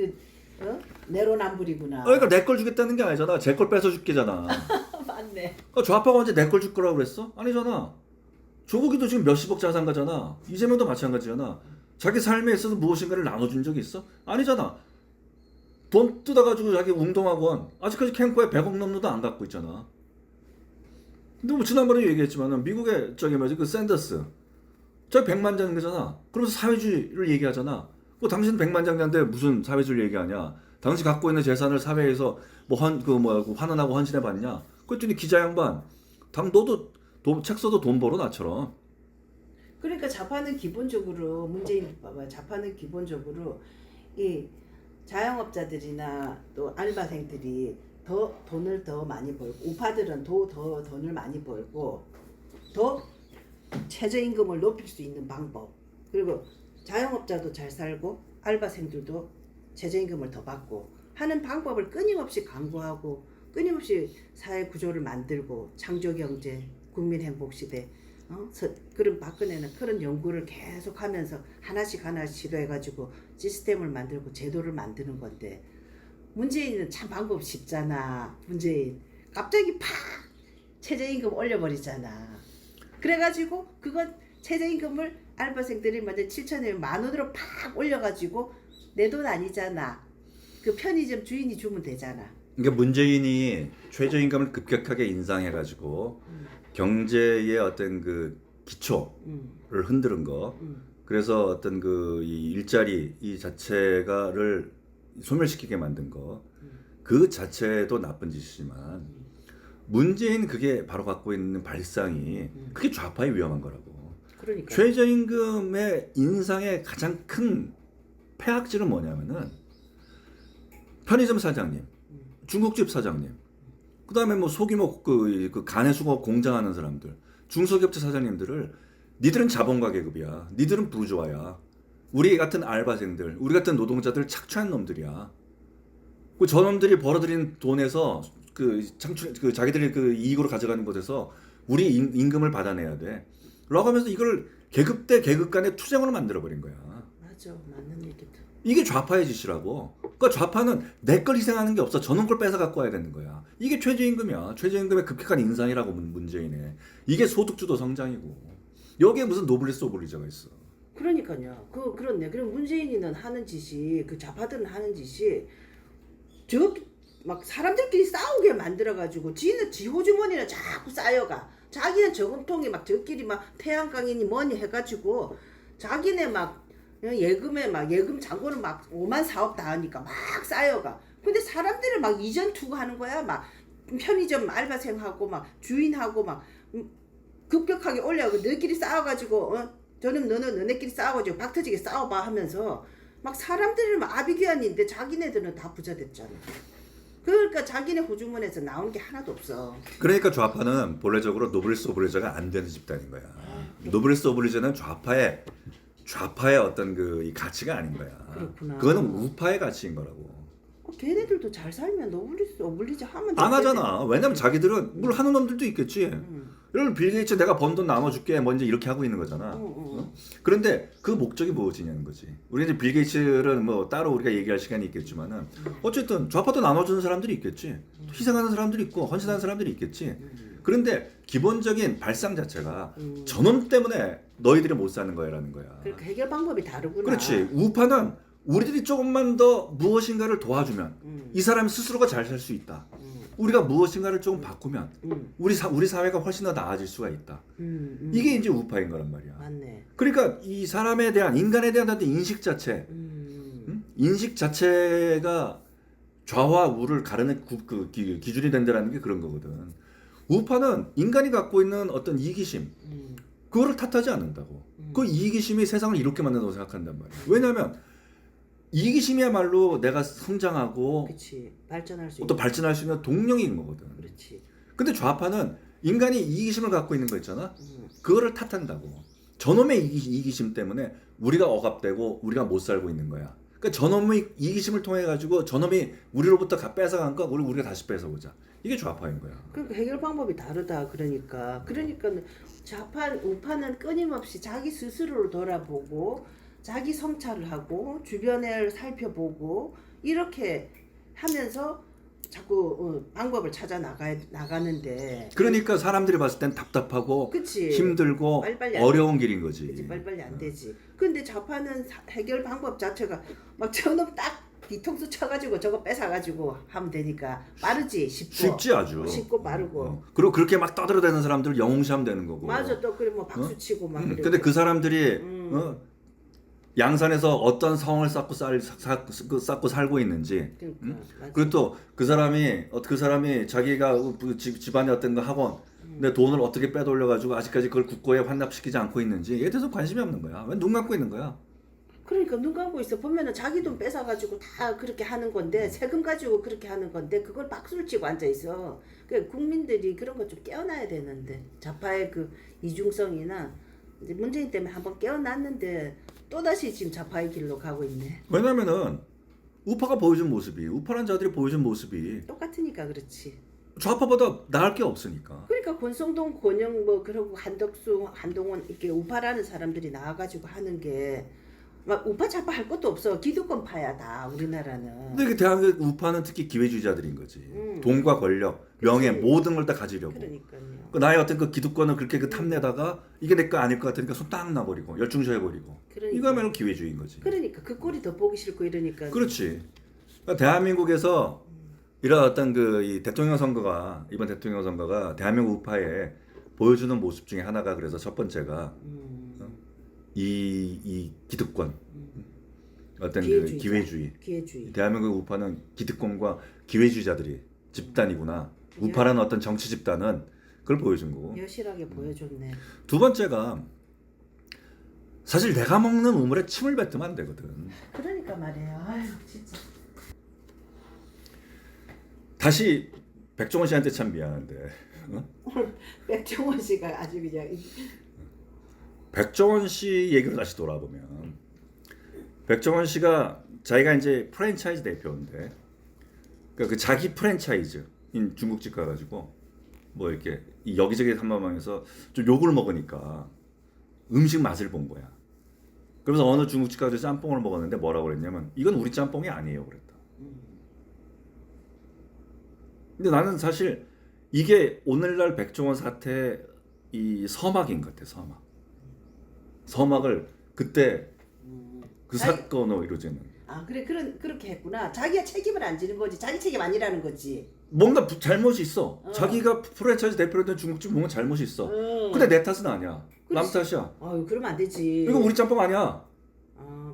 내로남불이구나. 그러니까 내 걸 주겠다는 게 아니잖아. 제 걸 뺏어 줄게잖아. 맞네. 좌파가 언제 내 걸 줄 거라고 그랬어? 아니잖아. 조국이도 지금 몇십억 자산가잖아. 이재명도 마찬가지잖아. 자기 삶에 있어서 무엇인가를 나눠준 적이 있어? 아니잖아. 돈 뜯어가지고 자기 웅동학원 아직까지 캠코에 100억 넘는도 안 갖고 있잖아. 근데 뭐 지난번에 얘기했지만은 미국의 저기 뭐지 그 샌더스 저 백만장자잖아. 그러면서 사회주의를 얘기하잖아. 뭐 당신 백만장자인데 무슨 사회주의를 얘기하냐? 당신 갖고 있는 재산을 사회에서 뭐 환원하고 헌신해 봤냐? 그랬더니 기자 양반, 너도 책 써도 돈 벌어 나처럼. 그러니까 좌파는 기본적으로 문재인 봐봐. 좌파는 기본적으로 이 자영업자들이나 또 알바생들이 더 돈을 더 많이 벌고 우파들은 더 돈을 많이 벌고 더 최저임금을 높일 수 있는 방법 그리고 자영업자도 잘 살고 알바생들도 최저임금을 더 받고 하는 방법을 끊임없이 강구하고 끊임없이 사회 구조를 만들고 창조경제 국민행복시대 그런 박근혜는 그런 연구를 계속하면서 하나씩 시도해가지고 시스템을 만들고 제도를 만드는 건데 문재인은 참 방법 쉽잖아. 문재인 갑자기 팍 최저임금 올려버리잖아. 그래가지고 그건 최저임금을 알바생들이 먼저 7,000원 10,000원으로 팍 올려가지고 내 돈 아니잖아. 그 편의점 주인이 주면 되잖아. 그러니까 문재인이 최저임금을 급격하게 인상해가지고 경제의 어떤 그 기초를 흔드는 거. 그래서 어떤 그 이 일자리 이 자체가를 소멸시키게 만든 거. 그 자체도 나쁜 짓이지만 문재인 그게 바로 갖고 있는 발상이 그게 좌파의 위험한 거라고. 그러니까. 최저임금의 인상의 가장 큰 폐악질은 뭐냐면은 편의점 사장님, 중국집 사장님, 그 다음에 뭐 소규모 그 가내수거 공장하는 사람들, 중소기업체 사장님들을 니들은 자본가 계급이야. 니들은 부르주아야. 우리 같은 알바생들, 우리 같은 노동자들 착취한 놈들이야. 그 저놈들이 벌어들인 돈에서 자기들이 그 이익으로 가져가는 곳에서 우리 임금을 받아내야 돼. 라고 하면서 이걸 계급 대 계급 간의 투쟁으로 만들어버린 거야. 맞아. 맞는 얘기다. 이게 좌파의 짓이라고. 그러니까 좌파는 내 걸 희생하는 게 없어. 저놈 걸 뺏어 갖고 와야 되는 거야. 이게 최저임금이야. 최저임금의 급격한 인상이라고 문재인의. 이게 소득주도 성장이고. 여기에 무슨 노블리스 오블리저가 있어. 그러니까요. 그렇네. 그럼 문재인이는 하는 짓이 그 좌파들은 하는 짓이 막 사람들끼리 싸우게 만들어가지고 지는 지 호주머니는 자꾸 쌓여가. 자기는 저금통에 막 저끼리 막 태양광이니 뭐니 해가지고 자기네 막 예금 잔고는 막 5만 사업 다 하니까 막 쌓여가. 근데 사람들을 막 이전 투구하는 거야. 막 편의점 알바생하고 막 주인하고 막 급격하게 올려고 너희끼리 싸워가지고 저는 너네끼리 싸워가지고 박터지게 싸워봐 하면서 막 사람들을 막 아비규환인데 자기네들은 다 부자 됐잖아. 그러니까 자기네 호주머니에서 나오는 게 하나도 없어. 그러니까 좌파는 본래적으로 노블리스 오블리저가 안 되는 집단인 거야. 노블리스 오블리저는 좌파의 어떤 이 가치가 아닌 거야. 그렇구나. 그거는 우파의 가치인 거라고. 걔네들도 잘 살면 노블리스 오블리저 하면 안 하잖아. 왜냐면 자기들은 물 하는 놈들도 있겠지. 이런 빌 게이츠 내가 번 돈 나눠줄게 먼저 이렇게 하고 있는 거잖아. 그런데 그 목적이 무엇이냐는 거지. 우리 이제 빌 게이츠는 뭐 따로 우리가 얘기할 시간이 있겠지만은 어쨌든 좌파도 나눠주는 사람들이 있겠지. 희생하는 사람들이 있고 헌신하는 사람들이 있겠지. 그런데 기본적인 발상 자체가 저놈 때문에 너희들이 못 사는 거야라는 거야. 그러니까 해결 방법이 다르구나. 그렇지. 우파는 우리들이 조금만 더 무엇인가를 도와주면 이 사람이 스스로가 잘 살 수 있다. 우리가 무엇인가를 조금 바꾸면 우리 사회가 훨씬 더 나아질 수가 있다. 이게 이제 우파인 거란 말이야. 맞네. 그러니까 이 사람에 대한 인간에 대한 어떤 인식 자체, 인식 자체가 좌와 우를 가르는 기준이 된다는 게 그런 거거든. 우파는 인간이 갖고 있는 어떤 이기심, 그거를 탓하지 않는다고. 그 이기심이 세상을 이렇게 만든다고 생각한단 말이야. 왜냐하면 이기심이야말로 내가 성장하고 그렇지. 발전할 수 또 발전할 수 있는 동력인 거거든. 그렇지. 근데 좌파는 인간이 이기심을 갖고 있는 거 있잖아. 그거를 탓한다고. 저놈의 이기심 때문에 우리가 억압되고 우리가 못 살고 있는 거야. 그러니까 저놈의 이기심을 통해 가지고 저놈이 우리로부터 뺏어간 거 우리가 다시 뺏어보자. 이게 좌파인 거야. 그러니까 해결 방법이 다르다. 그러니까 우파는 끊임없이 자기 스스로를 돌아보고 자기 성찰을 하고 주변을 살펴보고 이렇게 하면서 자꾸 방법을 찾아 나가는데 그러니까 사람들이 봤을 땐 답답하고 그치 힘들고 빨리빨리 안 어려운 길인 거지. 그치 빨리빨리 안 되지. 근데 좌파는 해결 방법 자체가 막 저놈 딱 뒤통수 쳐가지고 저거 뺏어가지고 하면 되니까 빠르지 쉽고 쉽지 아주. 쉽고 빠르고 그리고 그렇게 막 떠들어대는 사람들 영웅시하면 되는 거고. 맞아 또 그래 뭐 박수 치고 막 그러고. 근데 그 사람들이 양산에서 어떤 성을 쌓고 쌓고 살고 있는지. 그러니까 맞아. 그리고 또 그 사람이 자기가 집안에 어떤 거 학원 내 돈을 어떻게 빼돌려 가지고 아직까지 그걸 국고에 환납시키지 않고 있는지에 대해서 관심이 없는 거야. 왜 눈 감고 있는 거야? 그러니까 눈 감고 있어. 보면은 자기 돈 뺏어가지고 다 그렇게 하는 건데 세금 가지고 그렇게 하는 건데 그걸 박수를 치고 앉아 있어. 그 국민들이 그런 거 좀 깨어나야 되는데 좌파의 그 이중성이나 이제 문재인 때문에 한번 깨어났는데 또 다시 지금 좌파의 길로 가고 있네. 왜냐면은 우파가 보여준 모습이 우파란 자들이 보여준 모습이 똑같으니까 그렇지. 좌파보다 나을 게 없으니까. 그러니까 권성동, 권영 뭐 그러고 한덕수, 한동훈 이렇게 우파라는 사람들이 나와가지고 하는 게 막 우파 좌파 할 것도 없어. 기득권파야 다 우리나라는. 근데 그 대한민국 우파는 특히 기회주의자들인 거지. 돈과 권력, 명예 그치. 모든 걸 다 가지려고. 그러니까요. 그 나의 어떤 그 기득권을 그렇게 그 탐내다가 이게 내 거 아닐 것 같으니까 손 딱 놔버리고 열중셔해버리고. 그러니까. 이거야말로 기회주의인 거지. 그러니까 그 꼴이 더 보기 싫고 이러니까. 그렇지. 그러니까 대한민국에서 이런 어떤 그 이 대통령 선거가 이번 대통령 선거가 대한민국 우파에 보여주는 모습 중에 하나가 그래서 첫 번째가 이 기득권 어떤 그 기회주의. 대한민국 우파는 기득권과 기회주의자들이 집단이구나. 우파라는 어떤 정치 집단은 그걸 보여준 거고. 여실하게 보여줬네. 두 번째가 사실 내가 먹는 우물에 침을 뱉으면 안 되거든. 그러니까 말이에요. 아유 진짜. 다시 백종원 씨한테 참 미안한데. 오늘 백종원 씨가 아주 그냥 백종원 씨 얘기로 다시 돌아보면 백종원 씨가 자기가 이제 프랜차이즈 대표인데 그러니까 그 자기 프랜차이즈인 중국집 가가지고 뭐 이렇게 여기저기 탐방해서 좀 욕을 먹으니까 음식 맛을 본 거야. 그래서 어느 중국집 가서 짬뽕을 먹었는데 뭐라고 그랬냐면 이건 우리 짬뽕이 아니에요 그랬다. 근데 나는 사실 이게 오늘날 백종원 사태 이 서막인 것 같아. 서막을 그때 그 사건으로 이루어지는. 아 그래 그렇게 했구나. 자기가 책임을 안 지는 거지. 자기 책임 아니라는 거지. 뭔가 잘못이 있어. 자기가 프랜차이즈 대표였던 중국집 뭔가 잘못이 있어. 근데 내 탓은 아니야. 남 탓이야. 아유 그러면 안 되지. 이거 우리 짬뽕 아니야.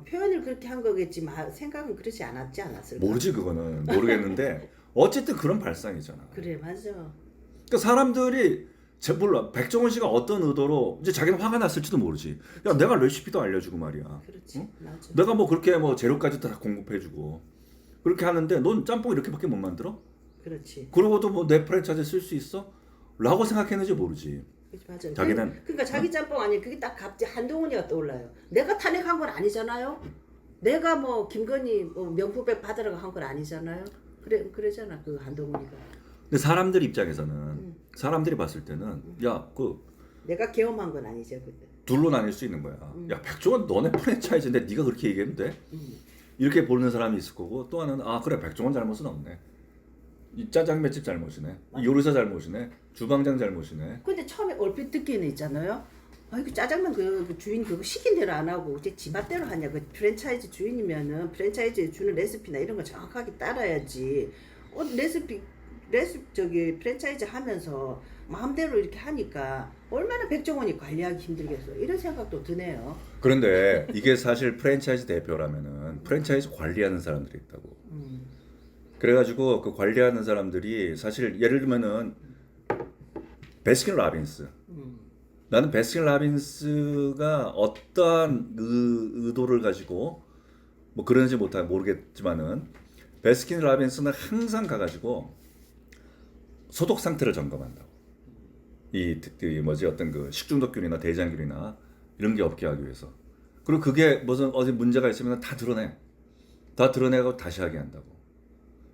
표현을 그렇게 한 거겠지만 생각은 그렇지 않았을까? 모르지 그거는 모르겠는데 어쨌든 그런 발상이잖아. 그래 맞아. 그러니까 사람들이 몰라 백종원 씨가 어떤 의도로 이제 자기는 화가 났을지도 모르지. 야 내가 레시피도 알려주고 말이야. 그렇지 응? 맞아. 내가 뭐 그렇게 뭐 재료까지 다 공급해주고 그렇게 하는데 넌 짬뽕 이렇게밖에 못 만들어? 그렇지. 그러고도 뭐 내 프랜차이즈 쓸 수 있어? 라고 생각했는지 모르지. 맞아. 자기는 그러니까 자기 짬뽕 아니 그게 딱 갑자기 한동훈이가 떠올라요. 내가 탄핵한 건 아니잖아요. 내가 뭐 김건희 뭐 명품백 받으라고 한 건 아니잖아요. 그러잖아 그 한동훈이가. 근데 사람들 입장에서는 사람들이 봤을 때는 야 그 내가 계엄한 건 아니죠 그때. 둘로 나뉠 수 있는 거야. 야 백종원 너네 프랜차이즈인데 네가 그렇게 얘기해도 돼? 이렇게 보는 사람이 있을 거고 또 하나는 아 그래 백종원 잘못은 없네. 이 짜장면집 잘못이네. 이 요리사 잘못이네. 주방장 잘못이네. 근데 처음에 얼핏 듣기는 있잖아요. 그 짜장면 그 주인 그거 시킨 대로 안 하고 이제 지 맛대로 하냐. 그 프랜차이즈 주인이면은 프랜차이즈에 주는 레시피나 이런 거 정확하게 따라야지. 레시피 저기 프랜차이즈 하면서 마음대로 이렇게 하니까 얼마나 백종원이 관리하기 힘들겠어. 이런 생각도 드네요. 그런데 이게 사실 프랜차이즈 대표라면은 프랜차이즈 관리하는 사람들이 있다고. 그래가지고 그 관리하는 사람들이 사실 예를 들면은 베스킨 라빈스. 나는 베스킨 라빈스가 어떠한 의도를 가지고 뭐 그런지 모르겠지만은 베스킨 라빈스는 항상 가가지고 소독 상태를 점검한다고. 이 뭐지 어떤 그 식중독균이나 대장균이나 이런 게 없게 하기 위해서. 그리고 그게 무슨 어디 문제가 있으면 다 드러내고 다시 하게 한다고.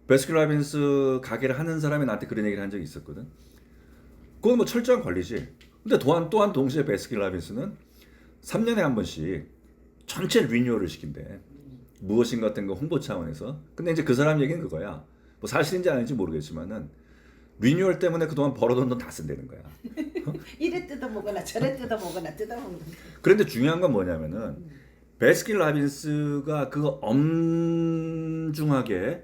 베스킨 라빈스 가게를 하는 사람이 나한테 그런 얘기를 한 적이 있었거든. 그건 뭐 철저한 관리지. 근데 또한 동시에 베스킨 라빈스는 3년에 한 번씩 전체 리뉴얼을 시킨대. 무엇인가 같은 거 홍보 차원에서. 근데 이제 그 사람 얘기는 그거야. 뭐 사실인지 아닌지 모르겠지만은 리뉴얼 때문에 그동안 벌어둔 돈 다 쓴다는 거야. 이래 뜯어먹거나 저래 뜯어먹거나 뜯어먹는. 그런데 중요한 건 뭐냐면은 베스킨 라빈스가 그 엄중하게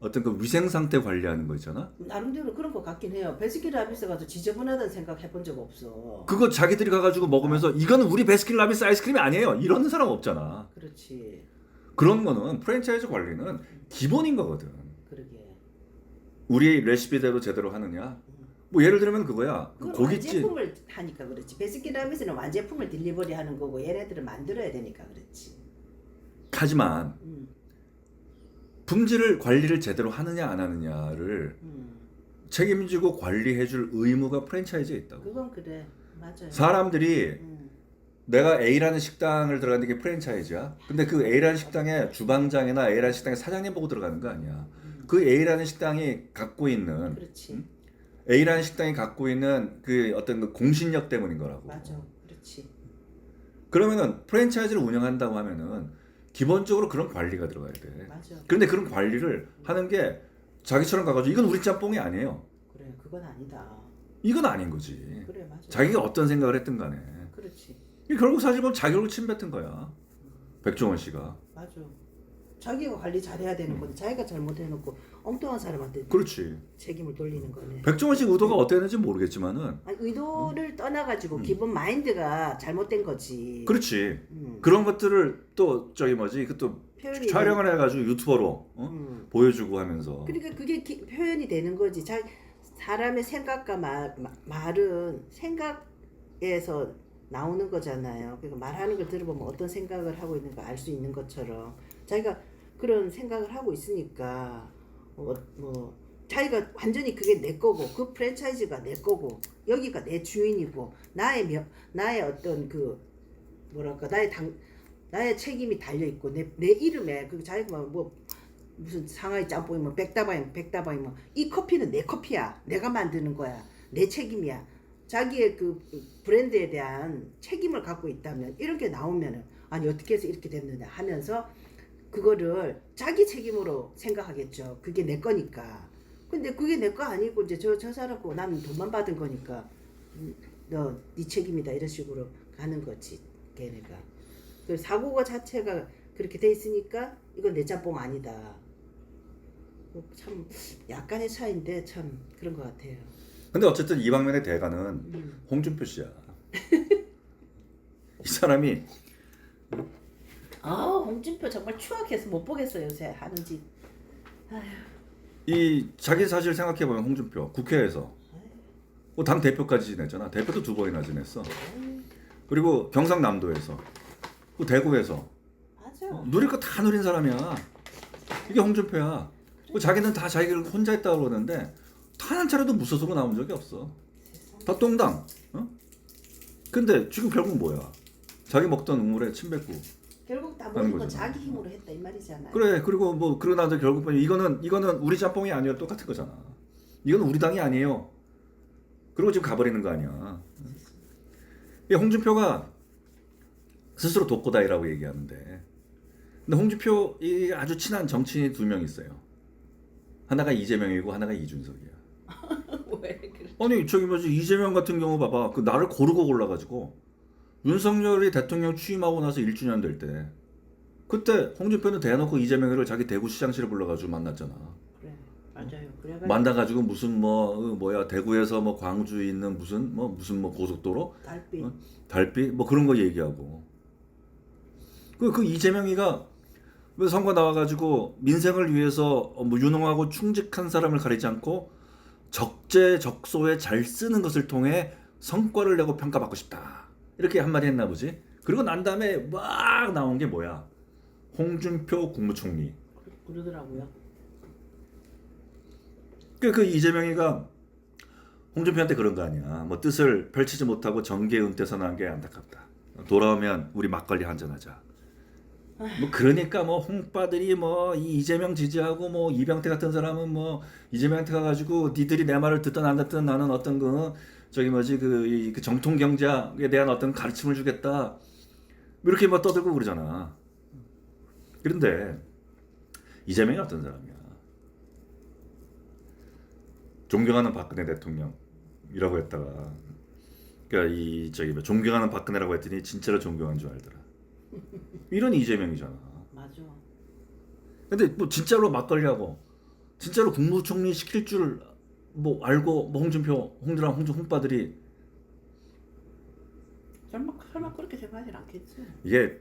어떤 그 위생 상태 관리하는 거 있잖아. 나름대로 그런 것 같긴 해요. 베스킨 라빈스 가서 지저분하다는 생각 해본 적 없어. 그거 자기들이 가가지고 먹으면서 이거는 우리 베스킨 라빈스 아이스크림이 아니에요. 이러는 사람 없잖아. 그렇지. 그런 거는 프랜차이즈 관리는 기본인 거거든. 그러게. 우리 레시피대로 제대로 하느냐. 뭐 예를 들면 그거야. 그건 고깃집. 완제품을 하니까 그렇지. 베스킨 라빈스는 완제품을 딜리버리 하는 거고 얘네들은 만들어야 되니까 그렇지. 하지만 음, 품질을 관리를 제대로 하느냐 안 하느냐를 책임지고 관리해줄 의무가 프랜차이즈에 있다고. 그건 그래. 맞아요. 사람들이 음, 내가 A라는 식당을 들어갔는데 그게 프랜차이즈야. 근데 그 A라는 식당의 주방장이나 A라는 식당의 사장님 보고 들어가는 거 아니야. 그 A라는 식당이 갖고 있는 그렇지. A라는 식당이 갖고 있는 그 어떤 그 공신력 때문인 거라고. 맞아. 그렇지. 그러면은 프랜차이즈를 운영한다고 하면은 기본적으로 그런 관리가 들어가야 돼. 맞아. 그런데 그런 관리를 하는 게 자기처럼 가가지고 이건 우리 짬뽕이 아니에요. 그래. 그건 아니다. 이건 아닌 거지. 그래. 맞아. 자기가 어떤 생각을 했든 간에. 그렇지. 이게 결국 사실 보면 자기 얼굴 침 뱉은 거야. 백종원 씨가. 맞아. 자기가 관리 잘해야 되는 건데 자기가 잘못해놓고 엉뚱한 사람한테 그렇지. 책임을 돌리는 거네. 백종원 씨 의도가 어땠는지 모르겠지만은 아니, 의도를 떠나가지고 기본 마인드가 잘못된 거지. 그렇지. 그런 것들을 또 저기 뭐지 그 또 표현이 촬영을 해가지고 유튜버로 보여주고 하면서. 그러니까 그게 표현이 되는 거지. 사람의 생각과 말은 생각에서 나오는 거잖아요. 그러니까 말하는 걸 들어보면 어떤 생각을 하고 있는가 알 수 있는 것처럼 자기가 그런 생각을 하고 있으니까 뭐 자기가 완전히 그게 내 거고 그 프랜차이즈가 내 거고 여기가 내 주인이고 나의 어떤 그 뭐랄까 나의 책임이 달려 있고 내 이름에 그 자기가 뭐 무슨 상하이 짬뽕이 뭐 백다방이 뭐 이 커피는 내 커피야. 내가 만드는 거야. 내 책임이야. 자기의 그 브랜드에 대한 책임을 갖고 있다면 이런 게 나오면은 아니 어떻게 해서 이렇게 됐느냐 하면서 그거를 자기 책임으로 생각하겠죠. 그게 내 거니까. 근데 그게 내 거 아니고 이제 저 사람 거 나는 돈만 받은 거니까 너 네 책임이다 이런 식으로 가는 거지 걔네가. 그 사고가 자체가 그렇게 돼 있으니까 이건 내 짬뽕 아니다. 참 약간의 차이인데 참 그런 것 같아요. 근데 어쨌든 이 방면의 대가는 홍준표 씨야. 이 사람이 홍준표 정말 추악해서 못 보겠어요 요새 하는 짓. 이 자기 사실 생각해 보면 홍준표 국회에서 뭐 당 대표까지 지냈잖아. 대표도 2번이나 지냈어. 그리고 경상남도에서 또 대구에서 맞아. 누릴 거 다 누린 사람이야. 이게 홍준표야. 뭐 자기는 다 자기를 혼자 했다고 그러는데 단 한 차례도 무소속으로 나온 적이 없어. 다 똥당. 어? 근데 지금 결국 뭐야? 자기 먹던 우물에 침 뱉고. 결국 다 하는 모든 건 거잖아. 자기 힘으로 했다 이 말이잖아요. 그래. 그리고 뭐 그러고 나서 결국 보면 이거는 우리 짬뽕이 아니라 똑같은 거잖아. 이건 우리 당이 아니에요. 그리고 지금 가버리는 거 아니야. 이 홍준표가 스스로 독고다이라고 얘기하는데, 근데 홍준표 이 아주 친한 정치인이 2명 있어요. 하나가 이재명이고 하나가 이준석이야. 왜 그래? 아니 저기 뭐지 이재명 같은 경우 봐봐. 그 나를 고르고 골라가지고 윤석열이 대통령 취임하고 나서 1주년 될 때 그때 홍준표는 대놓고 이재명을 자기 대구시장실에 불러가지고 만났잖아. 그래 맞아요. 그래가지고 만나가지고 무슨 뭐야 대구에서 뭐 광주에 있는 무슨 뭐 고속도로 달빛 달빛 뭐 그런 거 얘기하고 그 이재명이가 왜 선거 나와가지고 민생을 위해서 뭐 유능하고 충직한 사람을 가리지 않고 적재적소에 잘 쓰는 것을 통해 성과를 내고 평가받고 싶다 이렇게 한마디 했나 보지. 그리고 난 다음에 막 나온 게 뭐야? 홍준표 국무총리. 그러더라고요. 그 이재명이가 홍준표한테 그런 거 아니야. 뭐 뜻을 펼치지 못하고 정계 은퇴 선언한 게 안타깝다. 돌아오면 우리 막걸리 한잔하자. 뭐 그러니까 뭐 홍빠들이 뭐 이 이재명 지지하고 뭐 이병태 같은 사람은 뭐 이재명한테 가가지고 니들이 내 말을 듣든 안 듣든 나는 어떤 그 저기 뭐지 그 정통 경제에 대한 어떤 가르침을 주겠다. 이렇게 뭐 떠들고 그러잖아. 그런데 이재명이 어떤 사람이야? 존경하는 박근혜 대통령이라고 했다가 그러니까 이 저기 뭐 존경하는 박근혜라고 했더니 진짜로 존경한 줄 알더라. 이런 이재명이잖아. 맞아. 근데 뭐 진짜로 막걸리하고 진짜로 국무총리 시킬 줄 뭐 알고 뭐 홍준표, 홍준랑 홍빠들이 설마 그렇게 생각하진 않겠지. 이게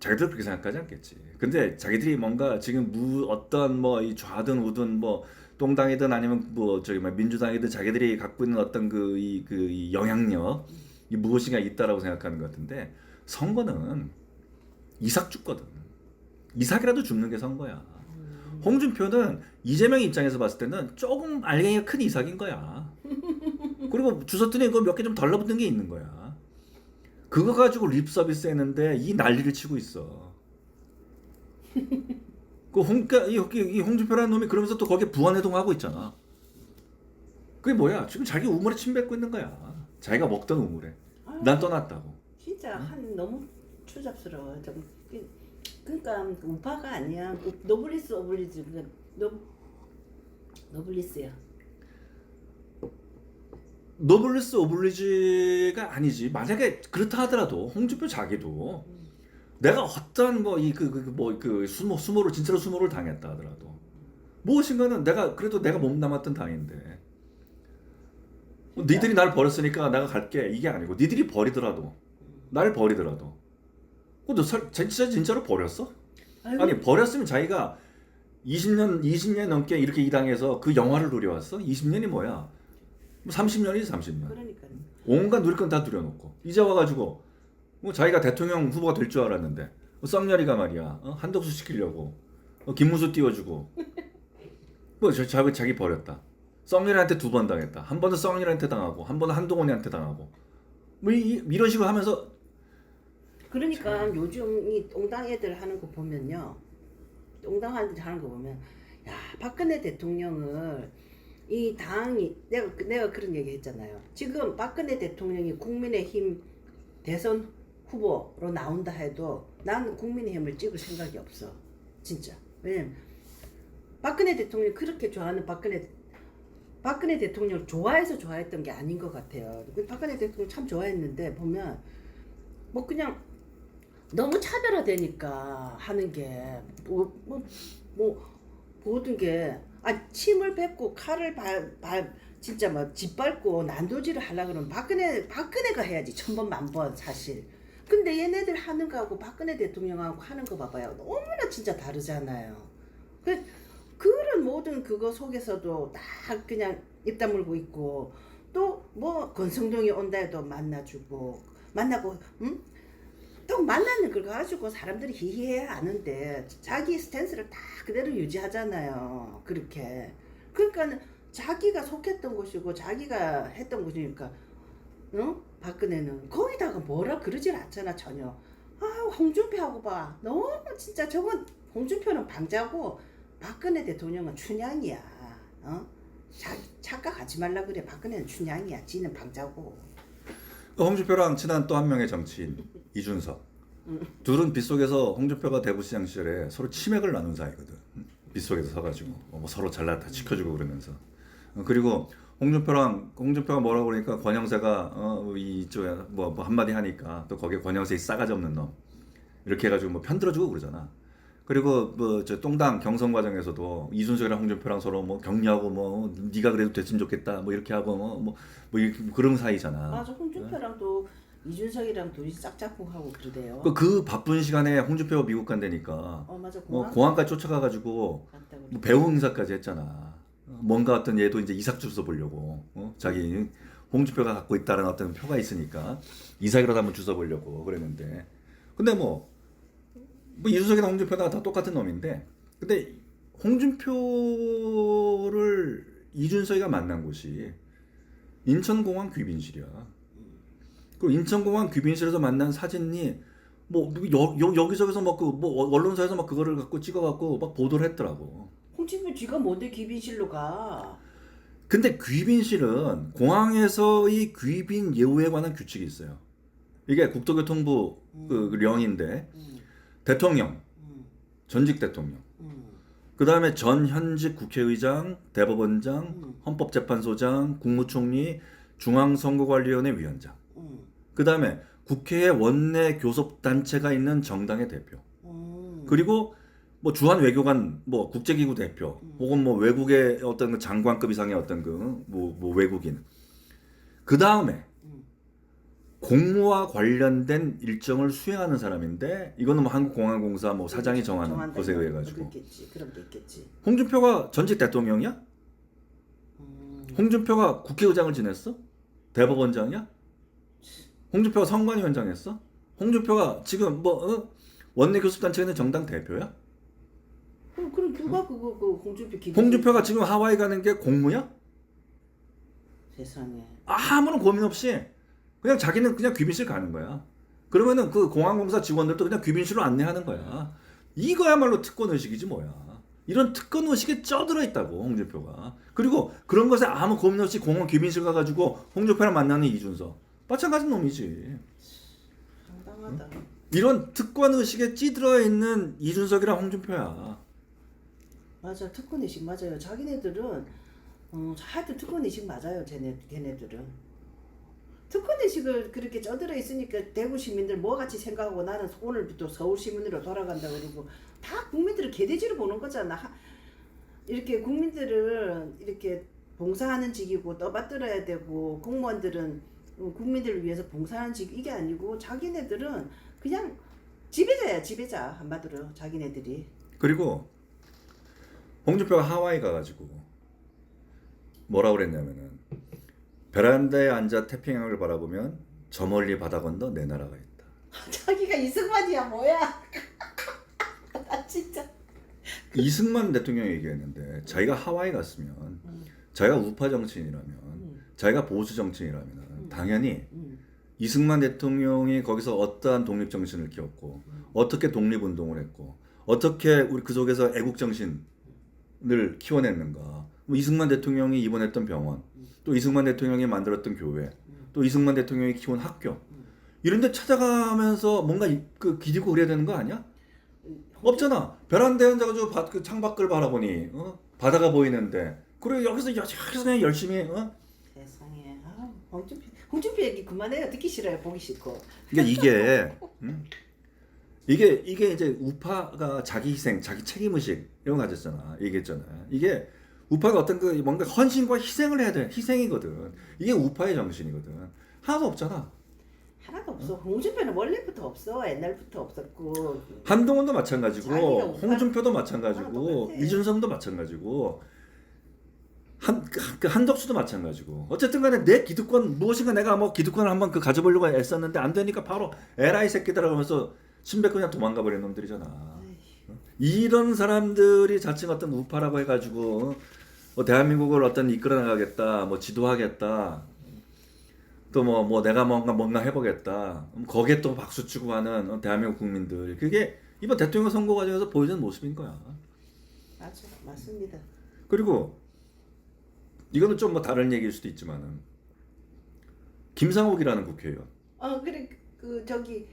자기들 그렇게 생각하지 않겠지. 근데 자기들이 뭔가 지금 어떤 뭐 이 좌든 우든 뭐 똥당이든 아니면 뭐 저기 뭐 민주당이든 자기들이 갖고 있는 어떤 이 영향력 이 무엇인가 있다라고 생각하는 것 같은데 선거는 이삭 죽거든. 이삭이라도 죽는 게 선거야. 홍준표는 이재명 입장에서 봤을 때는 조금 알갱이가 큰 이삭인 거야. 그리고 주웠더니 그거 몇 개 좀 달라붙는 게 있는 거야. 그거 가지고 립 서비스 했는데 이 난리를 치고 있어. 그러니까 이 홍준표라는 놈이 그러면서 또 거기에 부안해동하고 있잖아. 그게 뭐야? 지금 자기 우물에 침 뱉고 있는 거야. 자기가 먹던 우물에. 아유, 난 떠났다고. 진짜 한 너무 추잡스러워. 좀 그러니까 우파가 아니야. 노블리스 오블리즈 노블리스야. 노블리스 오블리지가 아니지. 만약에 그렇다 하더라도 홍준표 자기도 내가 어떤 수모를 진짜로 수모를 당했다 하더라도 무엇인가는 내가 몸담았던 당인데 니들이 날 버렸으니까 내가 갈게 이게 아니고 니들이 버리더라도 날 버리더라도 너 진짜로 버렸어? 아니 버렸으면 자기가 20년 넘게 이렇게 이 당에서 그 영화를 누려왔어? 20년이 뭐야? 30년이지 30년. 그러니까. 온갖 누릴 건 다 누려놓고 이제 와가지고 뭐 자기가 대통령 후보가 될 줄 알았는데 썩렬이가 말이야 한덕수 시키려고 김문수 띄워주고 뭐 자기 버렸다. 썩렬이한테 2번 당했다. 한 번은 썩렬이한테 당하고 한 번은 한동훈이한테 당하고 뭐 이런 식으로 하면서 그러니까 요즘 이 똥당 애들 하는 거 보면요. 똥당 애들 하는 거 보면 야 박근혜 대통령을 이 당이 내가 그런 얘기 했잖아요. 지금 박근혜 대통령이 국민의힘 대선 후보로 나온다 해도 나는 국민의힘을 찍을 생각이 없어. 진짜. 왜냐면 박근혜 대통령이 그렇게 좋아하는 박근혜 대통령을 좋아해서 좋아했던 게 아닌 것 같아요. 박근혜 대통령 참 좋아했는데 보면 뭐 그냥 너무 차별화되니까 하는 게 모든 게 침을 뱉고 칼을 진짜 막 짓밟고 난도질을 하려고 그러면 박근혜가 해야지 1000번 만번 사실. 근데 얘네들 하는 거하고 박근혜 대통령하고 하는 거 봐봐요. 너무나 진짜 다르잖아요. 그런 모든 그거 속에서도 다 그냥 입 다물고 있고 또 뭐 권성동이 온다 해도 만나고 또 만나는 걸 가지고 사람들이 히히해야 하는데 자기 스탠스를 다 그대로 유지하잖아요. 그렇게. 그러니까 자기가 속했던 곳이고 자기가 했던 곳이니까 박근혜는 거기다가 뭐라 그러질 않잖아 전혀. 홍준표하고 봐. 너무 진짜 저건 홍준표는 방자고 박근혜 대통령은 춘향이야. 착각하지 말라 그래. 박근혜는 춘향이야. 지는 방자고. 홍준표랑 친한 또 한 명의 정치인 이준석. 둘은 빗속에서 홍준표가 대구시장 시절에 서로 치맥을 나눈 사이거든. 빗속에서 서가지고 뭐 서로 잘났다 지켜주고 그러면서. 그리고 홍준표가 뭐라고 그러니까 권영세가 이쪽에 뭐 한마디 하니까 또 거기에 권영세 싸가지 없는 놈 이렇게 해가지고 뭐 편들어주고 그러잖아. 그리고 뭐 저 똥당 경선 과정에서도 이준석이랑 홍준표랑 서로 뭐 격려하고 뭐 네가 그래도 됐으면 좋겠다 뭐 이렇게 하고 뭐 그런 사이잖아. 맞아. 홍준표랑 또 이준석이랑 둘이 짝짝꿍하고 그러대요. 그 바쁜 시간에 홍준표가 미국 간다니까. 맞아. 공항까지 쫓아가가지고 뭐 배우 행사까지 했잖아. 뭔가 어떤 얘도 이제 이삭 주소 보려고 자기 홍준표가 갖고 있다는 어떤 표가 있으니까 이삭이라도 한번 주워 보려고 그랬는데 근데 뭐 이준석이나 홍준표나 다 똑같은 놈인데 근데 홍준표를 이준석이가 만난 곳이 인천공항 귀빈실이야. 그 인천공항 귀빈실에서 만난 사진이 뭐 여기저기서 막 뭐 언론사에서 막 그거를 갖고 찍어갖고 막 보도를 했더라고. 홍준표 쥐가 뭔데 귀빈실로 가? 근데 귀빈실은 공항에서의 귀빈 예우에 관한 규칙이 있어요. 이게 국토교통부 그 령인데 대통령, 전직 대통령. 음. 그 다음에 전 현직 국회의장, 대법원장, 헌법재판소장, 국무총리, 중앙선거관리위원회 위원장. 음. 그 다음에 국회의 원내 교섭단체가 있는 정당의 대표. 그리고 뭐 주한 외교관, 뭐 국제기구 대표, 혹은 뭐 외국의 어떤 그 장관급 이상의 어떤 그 뭐 외국인. 그 다음에 공무와 관련된 일정을 수행하는 사람인데 이거는 뭐 한국공항공사 뭐 사장이 정하는 것에 의해 가지고. 그런 게 있겠지. 홍준표가 전직 대통령이야? 홍준표가 국회의장을 지냈어? 대법원장이야? 홍준표가 선관위원장 했어? 홍준표가 지금 뭐 원내 교섭단체에 있는 정당 대표야? 그럼 누가 그거 그 홍준표 기분? 홍준표가 지금 하와이 가는 게 공무야? 세상에. 아무런 고민 없이 그냥 자기는 그냥 귀빈실 가는 거야. 그러면은 그 공항공사 직원들도 그냥 귀빈실로 안내하는 거야. 이거야말로 특권 의식이지 뭐야. 이런 특권 의식에 쪄들어 있다고 홍준표가. 그리고 그런 것에 아무 고민 없이 공항 귀빈실 가가지고 홍준표랑 만나는 이준석. 마찬가지 놈이지. 상당하다. 이런 특권 의식에 찌들어 있는 이준석이랑 홍준표야. 맞아, 특권의식 맞아요. 자기네들은 하여튼 특권의식 맞아요. 걔네들은 특권의식을 그렇게 쪄들어 있으니까 대구 시민들 뭐 같이 생각하고 나는 오늘부터 서울 시민으로 돌아간다 그러고 다 국민들을 개돼지로 보는 거잖아. 이렇게 국민들은 이렇게 봉사하는 직이고 떠받들어야 되고 공무원들은 국민들을 위해서 봉사하는 직 이게 아니고 자기네들은 그냥 지배자야, 지배자. 한마디로 자기네들이. 그리고 홍준표가 하와이 가가지고 뭐라 그랬냐면은 베란다에 앉아 태평양을 바라보면 저 멀리 바다 건너 내 나라가 있다. 자기가 이승만이야 뭐야? 나 진짜. 이승만 대통령이 얘기했는데 자기가 하와이 갔으면 자기가 우파 정치인이라면 자기가 보수 정치인이라면 당연히 이승만 대통령이 거기서 어떠한 독립 정신을 키웠고 어떻게 독립운동을 했고 어떻게 우리 그 속에서 애국 정신을 키워냈는가. 뭐 이승만 대통령이 입원했던 병원, 또 이승만 대통령이 만들었던 교회, 또 이승만 대통령이 키운 학교 이런 데 찾아가면서 뭔가 그 기리고 그래야 되는 거 아니야? 없잖아. 베란다에 앉아가지고 그 창밖을 바라보니 바다가 보이는데 그래 여기서 그냥 열심히 세상에. 홍준표 얘기 그만해요. 듣기 싫어요. 보기 싫고. 그러니까 이게 이제 우파가 자기 희생, 자기 책임 의식 이런 거 가졌잖아. 얘기했잖아. 이게 우파가 어떤 그 뭔가 헌신과 희생을 해야 돼. 희생이거든. 이게 우파의 정신이거든. 하나도 없잖아. 하나도 없어. 홍준표는 원래부터 없어. 옛날부터 없었고. 한동훈도 마찬가지고, 자기가 우파- 홍준표도 하나 마찬가지고, 똑같아. 이준석도 마찬가지고, 한덕수도 마찬가지고. 어쨌든 간에 내 기득권, 무엇인가 내가 뭐 기득권을 한번 가져보려고 애썼는데 안 되니까 바로 에라이 새끼들아 하면서 침뱉고 그냥 도망가 버린 놈들이잖아. 이런 사람들이 자칭 어떤 우파라고 해가지고 대한민국을 어떤 이끌어 나가겠다, 뭐 지도하겠다, 또 뭐 내가 뭔가 해보겠다. 거기에 또 박수 치고 하는 대한민국 국민들. 그게 이번 대통령 선거 과정에서 보여주는 모습인 거야. 맞아, 맞습니다. 그리고 이거는 좀 뭐 다른 얘기일 수도 있지만은 김상옥이라는 국회의원. 그래 저기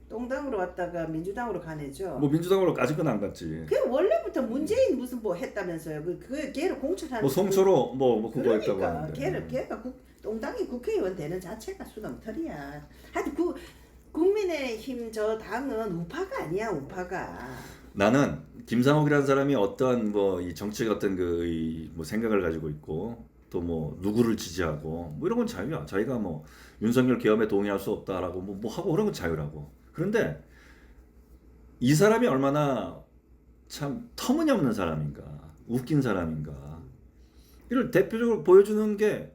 똥당으로 왔다가 민주당으로 가네죠. 뭐 민주당으로 아직은 안 갔지. 그 원래부터 문재인 무슨 뭐 했다면서요. 그 걔를 공천하는. 뭐 송초로 뭐 그거 했다고 그러니까 하는데. 걔가 똥당이 국회의원 되는 자체가 수렁털이야. 하여튼 국민의힘 저 당은 우파가 아니야, 우파가. 나는 김상옥이라는 사람이 어떠한 뭐 이 정치적 어떤 뭐 생각을 가지고 있고 또 뭐 누구를 지지하고 뭐 이런 건 자유야. 자기가 뭐 윤석열 계엄에 동의할 수 없다라고 뭐 하고 그런 건 자유라고. 그런데 이 사람이 얼마나 참 터무니없는 사람인가, 웃긴 사람인가. 이를 대표적으로 보여주는 게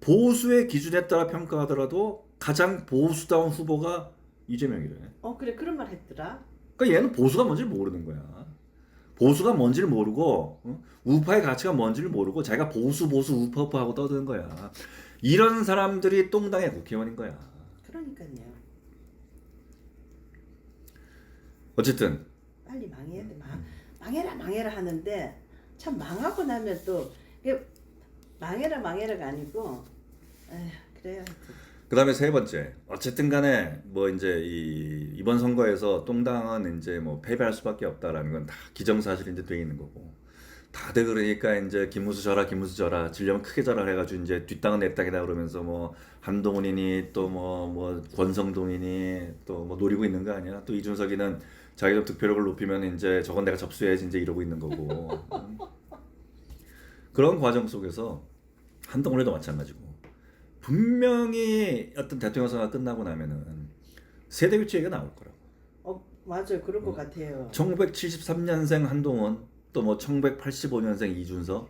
보수의 기준에 따라 평가하더라도 가장 보수다운 후보가 이재명이래. 그래 그런 말 했더라. 그러니까 얘는 보수가 뭔지를 모르는 거야. 보수가 뭔지를 모르고 우파의 가치가 뭔지를 모르고 자기가 보수 우파 하고 떠드는 거야. 이런 사람들이 똥당의 국회의원인 거야. 그러니까요. 어쨌든 빨리 망해야 돼. 망해라 하는데 참 망하고 나면 또 이게 망해라가 아니고 에휴, 그래요. 그다음에 세 번째, 어쨌든 간에 뭐 이제 이번 선거에서 똥당은 이제 뭐 패배할 수밖에 없다라는 건 다 기정사실이 이제 돼 있는 거고. 다들 그러니까 이제 김무수 져라 질려면 크게 져라 해가지고 이제 뒷땅은 내 땅이다 그러면서 뭐 한동훈이니 또 뭐 권성동이니 또 뭐 노리고 있는 거 아니야? 또 이준석이는 자기적 득표력을 높이면 이제 저건 내가 접수해야지 이제 이러고 있는 거고. 그런 과정 속에서 한동훈에도 마찬가지고 분명히 어떤 대통령 선거가 끝나고 나면은 세대 교체 얘기가 나올 거라고. 맞아요. 그럴 것 같아요. 1973년생 한동훈, 또 뭐 1985년생 이준석,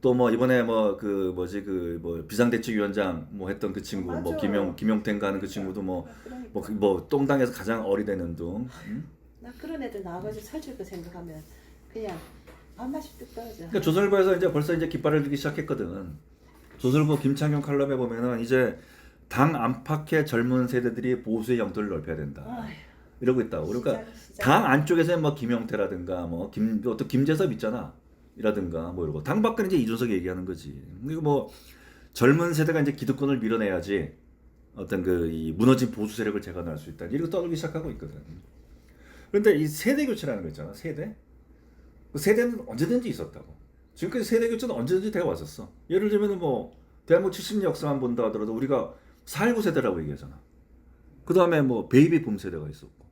또 뭐 이번에 뭐 그 뭐지 그 뭐 비상대책위원장 뭐 했던 그 친구, 뭐 맞아. 김용택 가는 그 친구도 뭐 그러니까. 똥당에서 가장 어리되는 둥. 나 그런 애들 나와가지고 살줄 거 생각하면 그냥 밥맛이 뚝 떨어져. 그러니까 조선일보에서 이제 벌써 이제 깃발을 들기 시작했거든. 조선일보 김창룡 칼럼에 보면은 이제 당 안팎의 젊은 세대들이 보수의 영토를 넓혀야 된다. 아휴, 이러고 있다고. 그러니까 시작. 당 안쪽에서 뭐 김용태라든가 뭐 또 김재섭 있잖아. 이라든가 뭐 이러고 당 밖은 이제 이준석이 얘기하는 거지. 그리고 뭐 젊은 세대가 이제 기득권을 밀어내야지 어떤 이 무너진 보수 세력을 재건할 수 있다. 이렇게 떠들기 시작하고 있거든. 그런데 이 세대 교체라는 거 있잖아. 세대. 그 세대는 언제든지 있었다고. 지금까지 세대 교체는 언제든지 되어 왔었어. 예를 들면 뭐 대한민국 70년 역사만 본다 하더라도 우리가 4.19 세대라고 얘기하잖아. 그 다음에 뭐 베이비 붐 세대가 있었고,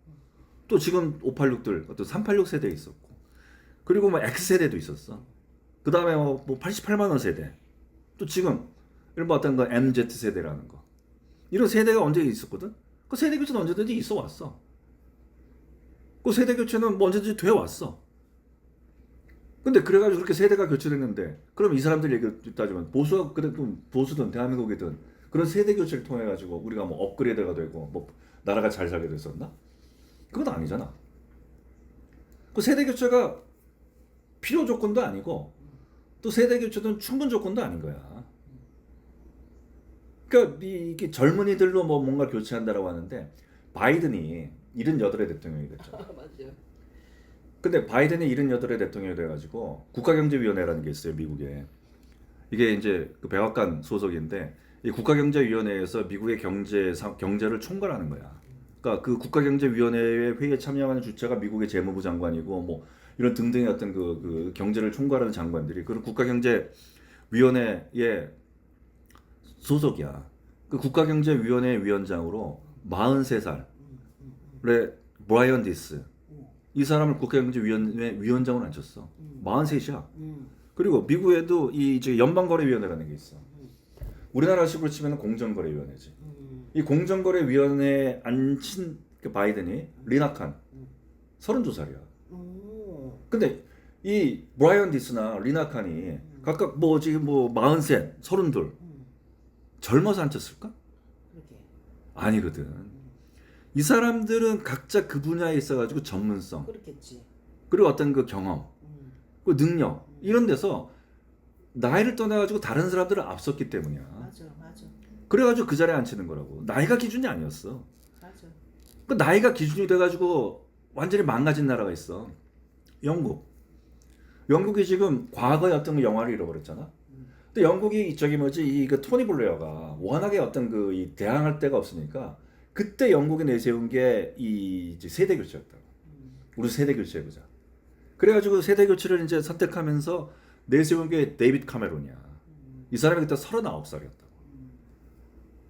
또 지금 586들 어떤 386 세대 있었고, 그리고 뭐 X 세대도 있었어. 그 다음에 뭐 88만 원 세대, 또 지금 이런 뭐 어떤 거 MZ 세대라는 거, 이런 세대가 언제 있었거든. 그 세대 교체는 언제든지 있어 왔어. 그 세대 교체는 뭐 언제든지 되어 왔어. 근데 그래가지고 그렇게 세대가 교체됐는데, 그럼 이 사람들 얘기를 따지면 보수가 그래도 보수든 대한민국이든 그런 세대 교체를 통해 가지고 우리가 뭐 업그레이드가 되고 뭐 나라가 잘 살게 됐었나? 그건 아니잖아. 그 세대 교체가 필요 조건도 아니고 또 세대 교체는 충분 조건도 아닌 거야. 그러니까 이게 젊은이들로 뭐 뭔가 교체한다라고 하는데 바이든이 78의 대통령이 됐죠. 맞아요. 근데 바이든이 78의 대통령이 돼가지고 국가경제위원회라는 게 있어요, 미국에. 이게 이제 그 백악관 소속인데 이 국가경제위원회에서 미국의 경제를 총괄하는 거야. 그러니까 그 국가경제위원회의 회의에 참여하는 주체가 미국의 재무부 장관이고 뭐 이런 등등의 어떤 그 경제를 총괄하는 장관들이 그런 국가경제위원회의 소속이야. 그 국가경제위원회 위원장으로 43살의 브라이언 디스, 이 사람을 국가경제위원회 위원장으로 앉혔어. 43이야. 그리고 미국에도 이 이제 연방거래위원회라는 게 있어. 우리나라식으로 치면 공정거래위원회지. 이 공정거래위원회에 앉힌 그 바이든이 리나칸 32살이야. 근데 이 브라이언 디스나 리나칸이 각각 뭐 지금 뭐 43, 32 젊어서 앉혔을까? 그렇게. 아니거든. 이 사람들은 각자 그 분야에 있어가지고 전문성, 그렇겠지. 그리고 어떤 그 경험, 그 능력 이런 데서 나이를 떠나가지고 다른 사람들을 앞섰기 때문이야. 맞아. 그래가지고 그 자리에 앉히는 거라고. 나이가 기준이 아니었어. 맞아. 그 나이가 기준이 돼가지고 완전히 망가진 나라가 있어. 영국. 영국이 지금 과거의 어떤 영화를 잃어버렸잖아. 근데 영국이 저기 뭐지 그 토니 블레어가 워낙에 어떤 이 대항할 데가 없으니까 그때 영국이 내세운 게 이 세대 교체였다고. 우리 세대 교체해보자. 그래가지고 세대 교체를 이제 선택하면서 내세운 게 데이비드 카메론이야. 이 사람이 그때 39살이었다고.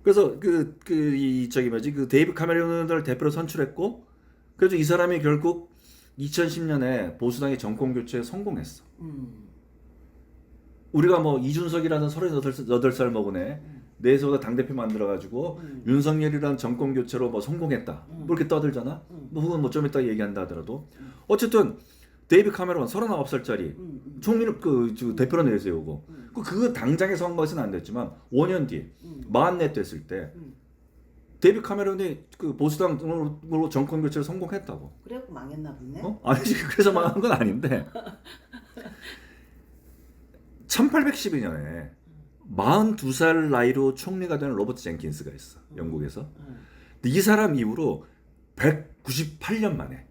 그래서 그 데이비드 카메론을 대표로 선출했고, 그래서 이 사람이 결국 2010년에 보수당의 정권 교체에 성공했어. 우리가 뭐 이준석이라는 38살 먹은 애 내에서 당대표 만들어가지고 윤석열이라는 정권 교체로 뭐 성공했다. 뭐 이렇게 떠들잖아. 뭐 그건 뭐 좀 이따 얘기한다 하더라도 어쨌든 데이비드 카메론 39살짜리 총리를 대표로 내세우고 그거 당장에 선거에서는 안 됐지만 5년 뒤 44 됐을 때 데이비드 카메론이 그 보수당으로 정권 교체를 성공했다고. 그래갖고 망했나 보네. 아니지, 그래서 망한 건 아닌데 1812년에 42살 나이로 총리가 된 로버트 젠킨스가 있어. 영국에서. 근데 이 사람 이후로 198년 만에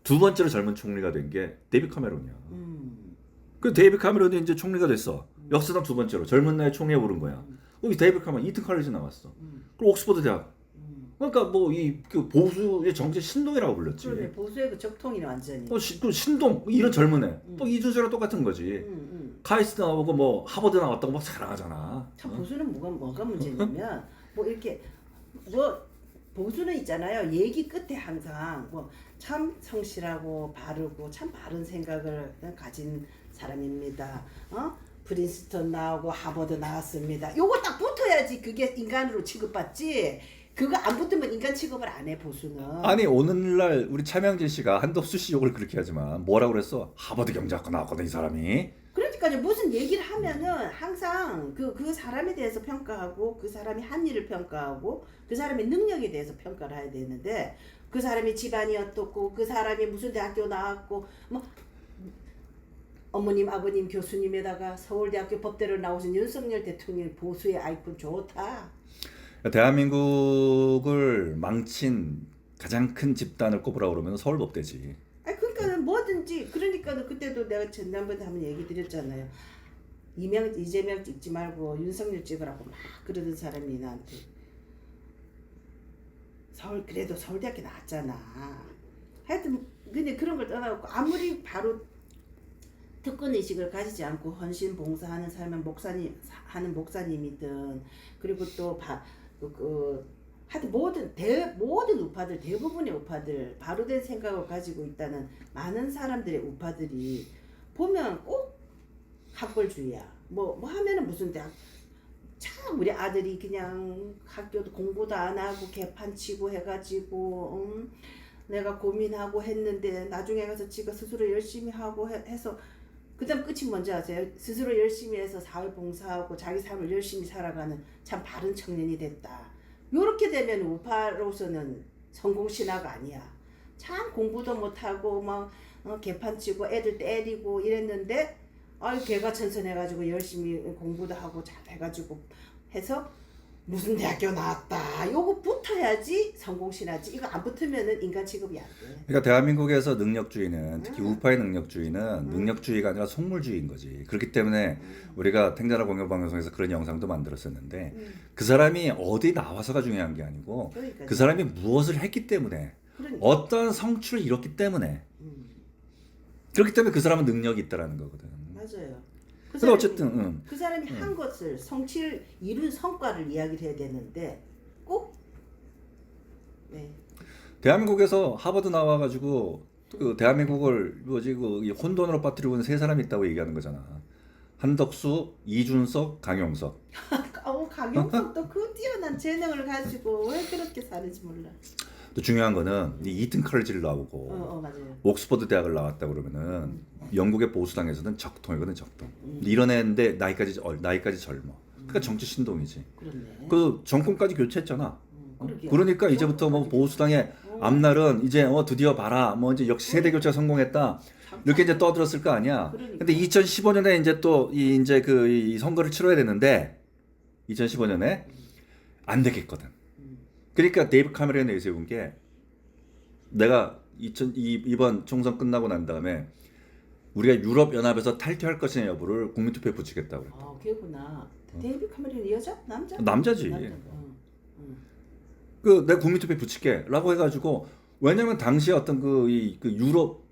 두 번째로 젊은 총리가 된 게 데이비드 카메론이야. 그 데이비드 카메론이 이제 총리가 됐어. 역사상 두 번째로 젊은 나이 총리에 오른 거야. 데이비드 카메론 이튼 칼리지 나왔어. 그리고 옥스퍼드 대학. 음. 그러니까 뭐 이 그 보수의 정치 신동이라고 불렀지. 그러네. 보수의 그 적통이네 완전히. 또 신동 이런 젊은 애. 또 음. 이준석이랑 똑같은 거지. 카이스트 나오고 뭐 하버드 나왔다고 막 자랑하잖아. 참 보수는 뭐가 문제냐면 뭐 이렇게 뭐 보수는 있잖아요. 얘기 끝에 항상 뭐 참 성실하고 바르고 참 바른 생각을 가진 사람입니다. 프린스턴 나오고 하버드 나왔습니다. 요거 딱 붙어야지 그게 인간으로 취급받지. 그거 안 붙으면 인간 취급을 안 해 보수는. 아니 오늘날 우리 차명진 씨가 한덕수 씨 욕을 그렇게 하지만 뭐라고 그랬어? 하버드 경제학과 나왔거든 이 사람이. 그러니까 무슨 얘기를 하면은 항상 그 사람에 대해서 평가하고 그 사람이 한 일을 평가하고 그 사람의 능력에 대해서 평가를 해야 되는데 그 사람이 집안이 어떻고 그 사람이 무슨 대학교 나왔고 뭐 어머님 아버님 교수님에다가 서울대학교 법대를 나오신 윤석열 대통령 보수의 아이콘 좋다. 대한민국을 망친 가장 큰 집단을 꼽으라고 그러면 서울법대지. 아니 그러니까는 뭐든지 그러니까는 그때도 내가 지난번에 한번 얘기 드렸잖아요. 이재명 찍지 말고 윤석열 찍으라고 막 그러던 사람이 나한테 그래도 서울대학교 나왔잖아. 하여튼 근데 그런 걸 떠나고 아무리 바로 특권 의식을 가지지 않고 헌신 봉사하는 삶은 목사님이든 그리고 또 하여튼 모든 우파들 대부분의 우파들 바로 된 생각을 가지고 있다는 많은 사람들의 우파들이 보면 꼭 학벌주의야. 뭐 하면은 무슨 대학 참 우리 아들이 그냥 학교도 공부도 안 하고 개판 치고 해가지고 내가 고민하고 했는데 나중에 가서 지가 스스로 열심히 하고 해서 그다음 끝이 뭔지 아세요? 스스로 열심히 해서 사회봉사하고 자기 삶을 열심히 살아가는 참 바른 청년이 됐다. 요렇게 되면 우파로서는 성공신화가 아니야. 참 공부도 못하고 막 개판 치고 애들 때리고 이랬는데 개가천선해가지고 열심히 공부도 하고 잘 해가지고 해서 무슨 대학교 나왔다. 요거 붙어야지 성공신화지. 이거 안 붙으면은 인간 취급이 안 돼. 그러니까 대한민국에서 능력주의는 특히 우파의 능력주의는 능력주의가 아니라 속물주의인 거지. 그렇기 때문에 우리가 탱자라 공영방송에서 그런 영상도 만들었었는데 그 사람이 어디 나와서가 중요한 게 아니고 그러니까요. 그 사람이 무엇을 했기 때문에 그러니까. 어떤 성취를 이뤘기 때문에 그렇기 때문에 그 사람은 능력이 있다라는 거거든. 맞아요. 근데 어쨌든 그 사람이 한 것을 성취를 이룬 성과를 이야기를 해야 되는데 꼭 네. 대한민국에서 하버드 나와가지고 그 대한민국을 뭐지 이 혼돈으로 빠뜨리고 있는 세 사람이 있다고 얘기하는 거잖아. 한덕수, 이준석, 강용석. 강용석도 그 뛰어난 재능을 가지고 왜 그렇게 사는지 몰라. 또 중요한 거는 이 이튼 칼리지를 나오고 맞아요. 옥스퍼드 대학을 나왔다 그러면은 영국의 보수당에서는 적통이거든 적통. 이런 애인데 나이까지 젊어. 그러니까 정치 신동이지. 그렇네. 그 정권까지 교체했잖아. 그러게요. 그러니까 이제부터 뭐 보수당의 앞날은 이제 드디어 봐라. 뭐 이제 역시 세대 교체가 성공했다. 이렇게 이제 떠들었을 거 아니야. 그러니까. 근데 2015년에 이제 또 이제 이 선거를 치러야 되는데 2015년에 안 되겠거든. 그러니까 데이브 카메론이 내세운 게 내가 이번 총선 끝나고 난 다음에 우리가 유럽 연합에서 탈퇴할 것이냐 여부를 국민투표에 붙이겠다고 그랬다. 걔구나. 데이비 카메론 여자? 남자? 남자지. 내가 국민투표에 붙일게라고 해가지고 왜냐면 당시에 어떤 그 유럽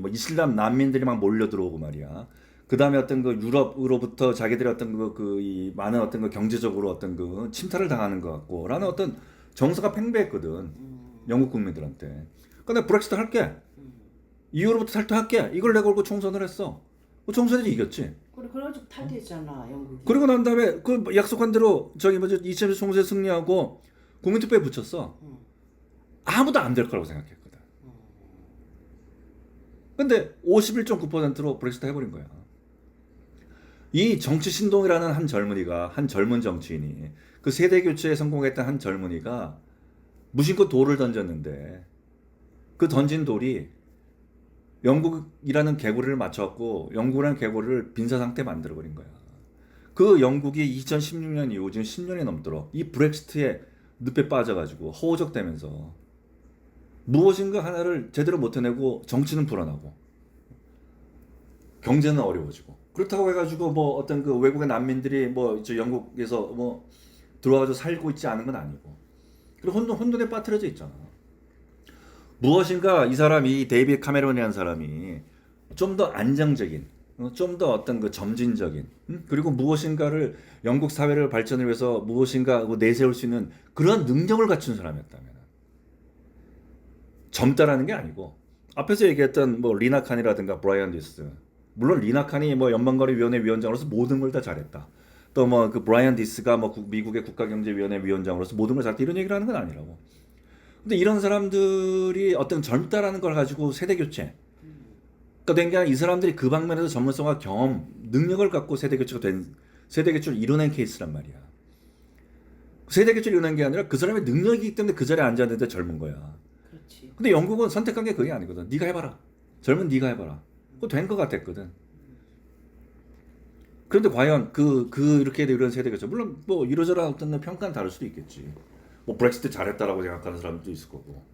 뭐 이슬람 난민들이 막 몰려 들어오고 말이야. 그 다음에 어떤 그 유럽으로부터 자기들의 어떤 이 많은 어떤 그 경제적으로 어떤 그 침탈을 당하는 것 같고라는 어떤 정서가 팽배했거든. 영국 국민들한테. 그러니까 내가 브렉시트 할게. 이후로부터 탈퇴할게. 이걸 내가 걸고 총선을 했어. 총선에서 이겼지. 그래가지고 탈퇴했잖아 영국이. 그리고 난 다음에 그 약속한 대로 저기 뭐지 2000년 총선에 승리하고 국민투표에 붙였어. 아무도 안 될 거라고 생각했거든. 근데 51.9%로 브렉시트 해버린 거야. 이 정치 신동이라는 한 젊은 정치인이 그 세대 교체에 성공했던 한 젊은이가 무심코 돌을 던졌는데 그 던진 돌이 영국이라는 개구리를 맞춰갖고 영국이라는 개구리를 빈사 상태 만들어버린 거야. 그 영국이 2016년 이후 지금 10년이 넘도록 이 브렉시트에 늪에 빠져가지고 허우적대면서 무엇인가 하나를 제대로 못 해내고 정치는 불안하고 경제는 어려워지고 그렇다고 해가지고 뭐 어떤 그 외국의 난민들이 뭐 저 영국에서 뭐 들어와서 살고 있지 않은 건 아니고. 그리고 혼돈에 빠뜨려져 있잖아. 무엇인가 이 사람이 이 데이비드 카메론이라는 사람이 좀 더 안정적인, 좀 더 어떤 그 점진적인, 그리고 무엇인가를 영국 사회를 발전을 위해서 무엇인가 내세울 수 있는 그런 능력을 갖춘 사람이었다면 젊다라는 게 아니고 앞에서 얘기했던 뭐 리나 칸이라든가 브라이언 디스, 물론 리나 칸이 뭐 연방거래위원회 위원장으로서 모든 걸 다 잘했다. 또 뭐 그 브라이언 디스가 뭐 미국의 국가경제위원회 위원장으로서 모든 걸 잘했다 이런 얘기를 하는 건 아니라고. 근데 이런 사람들이 어떤 젊다라는 걸 가지고 세대 교체가 된 게 아니라 이 사람들이 그 방면에서 전문성과 경험, 능력을 갖고 세대 교체를 이뤄낸 케이스란 말이야. 세대 교체를 이뤄낸 게 아니라 그 사람의 능력이기 때문에 그 자리에 앉았는데 젊은 거야. 그렇지. 근데 영국은 선택한 게 그게 아니거든. 네가 해봐라. 젊은 네가 해봐라. 그거 된 거 같았거든. 그런데 과연 이렇게 이런 세대 교체, 물론 뭐 이러저러 어떤 평가는 다를 수도 있겠지. 뭐 브렉시트 잘했다라고 생각하는 사람도 있을 거고,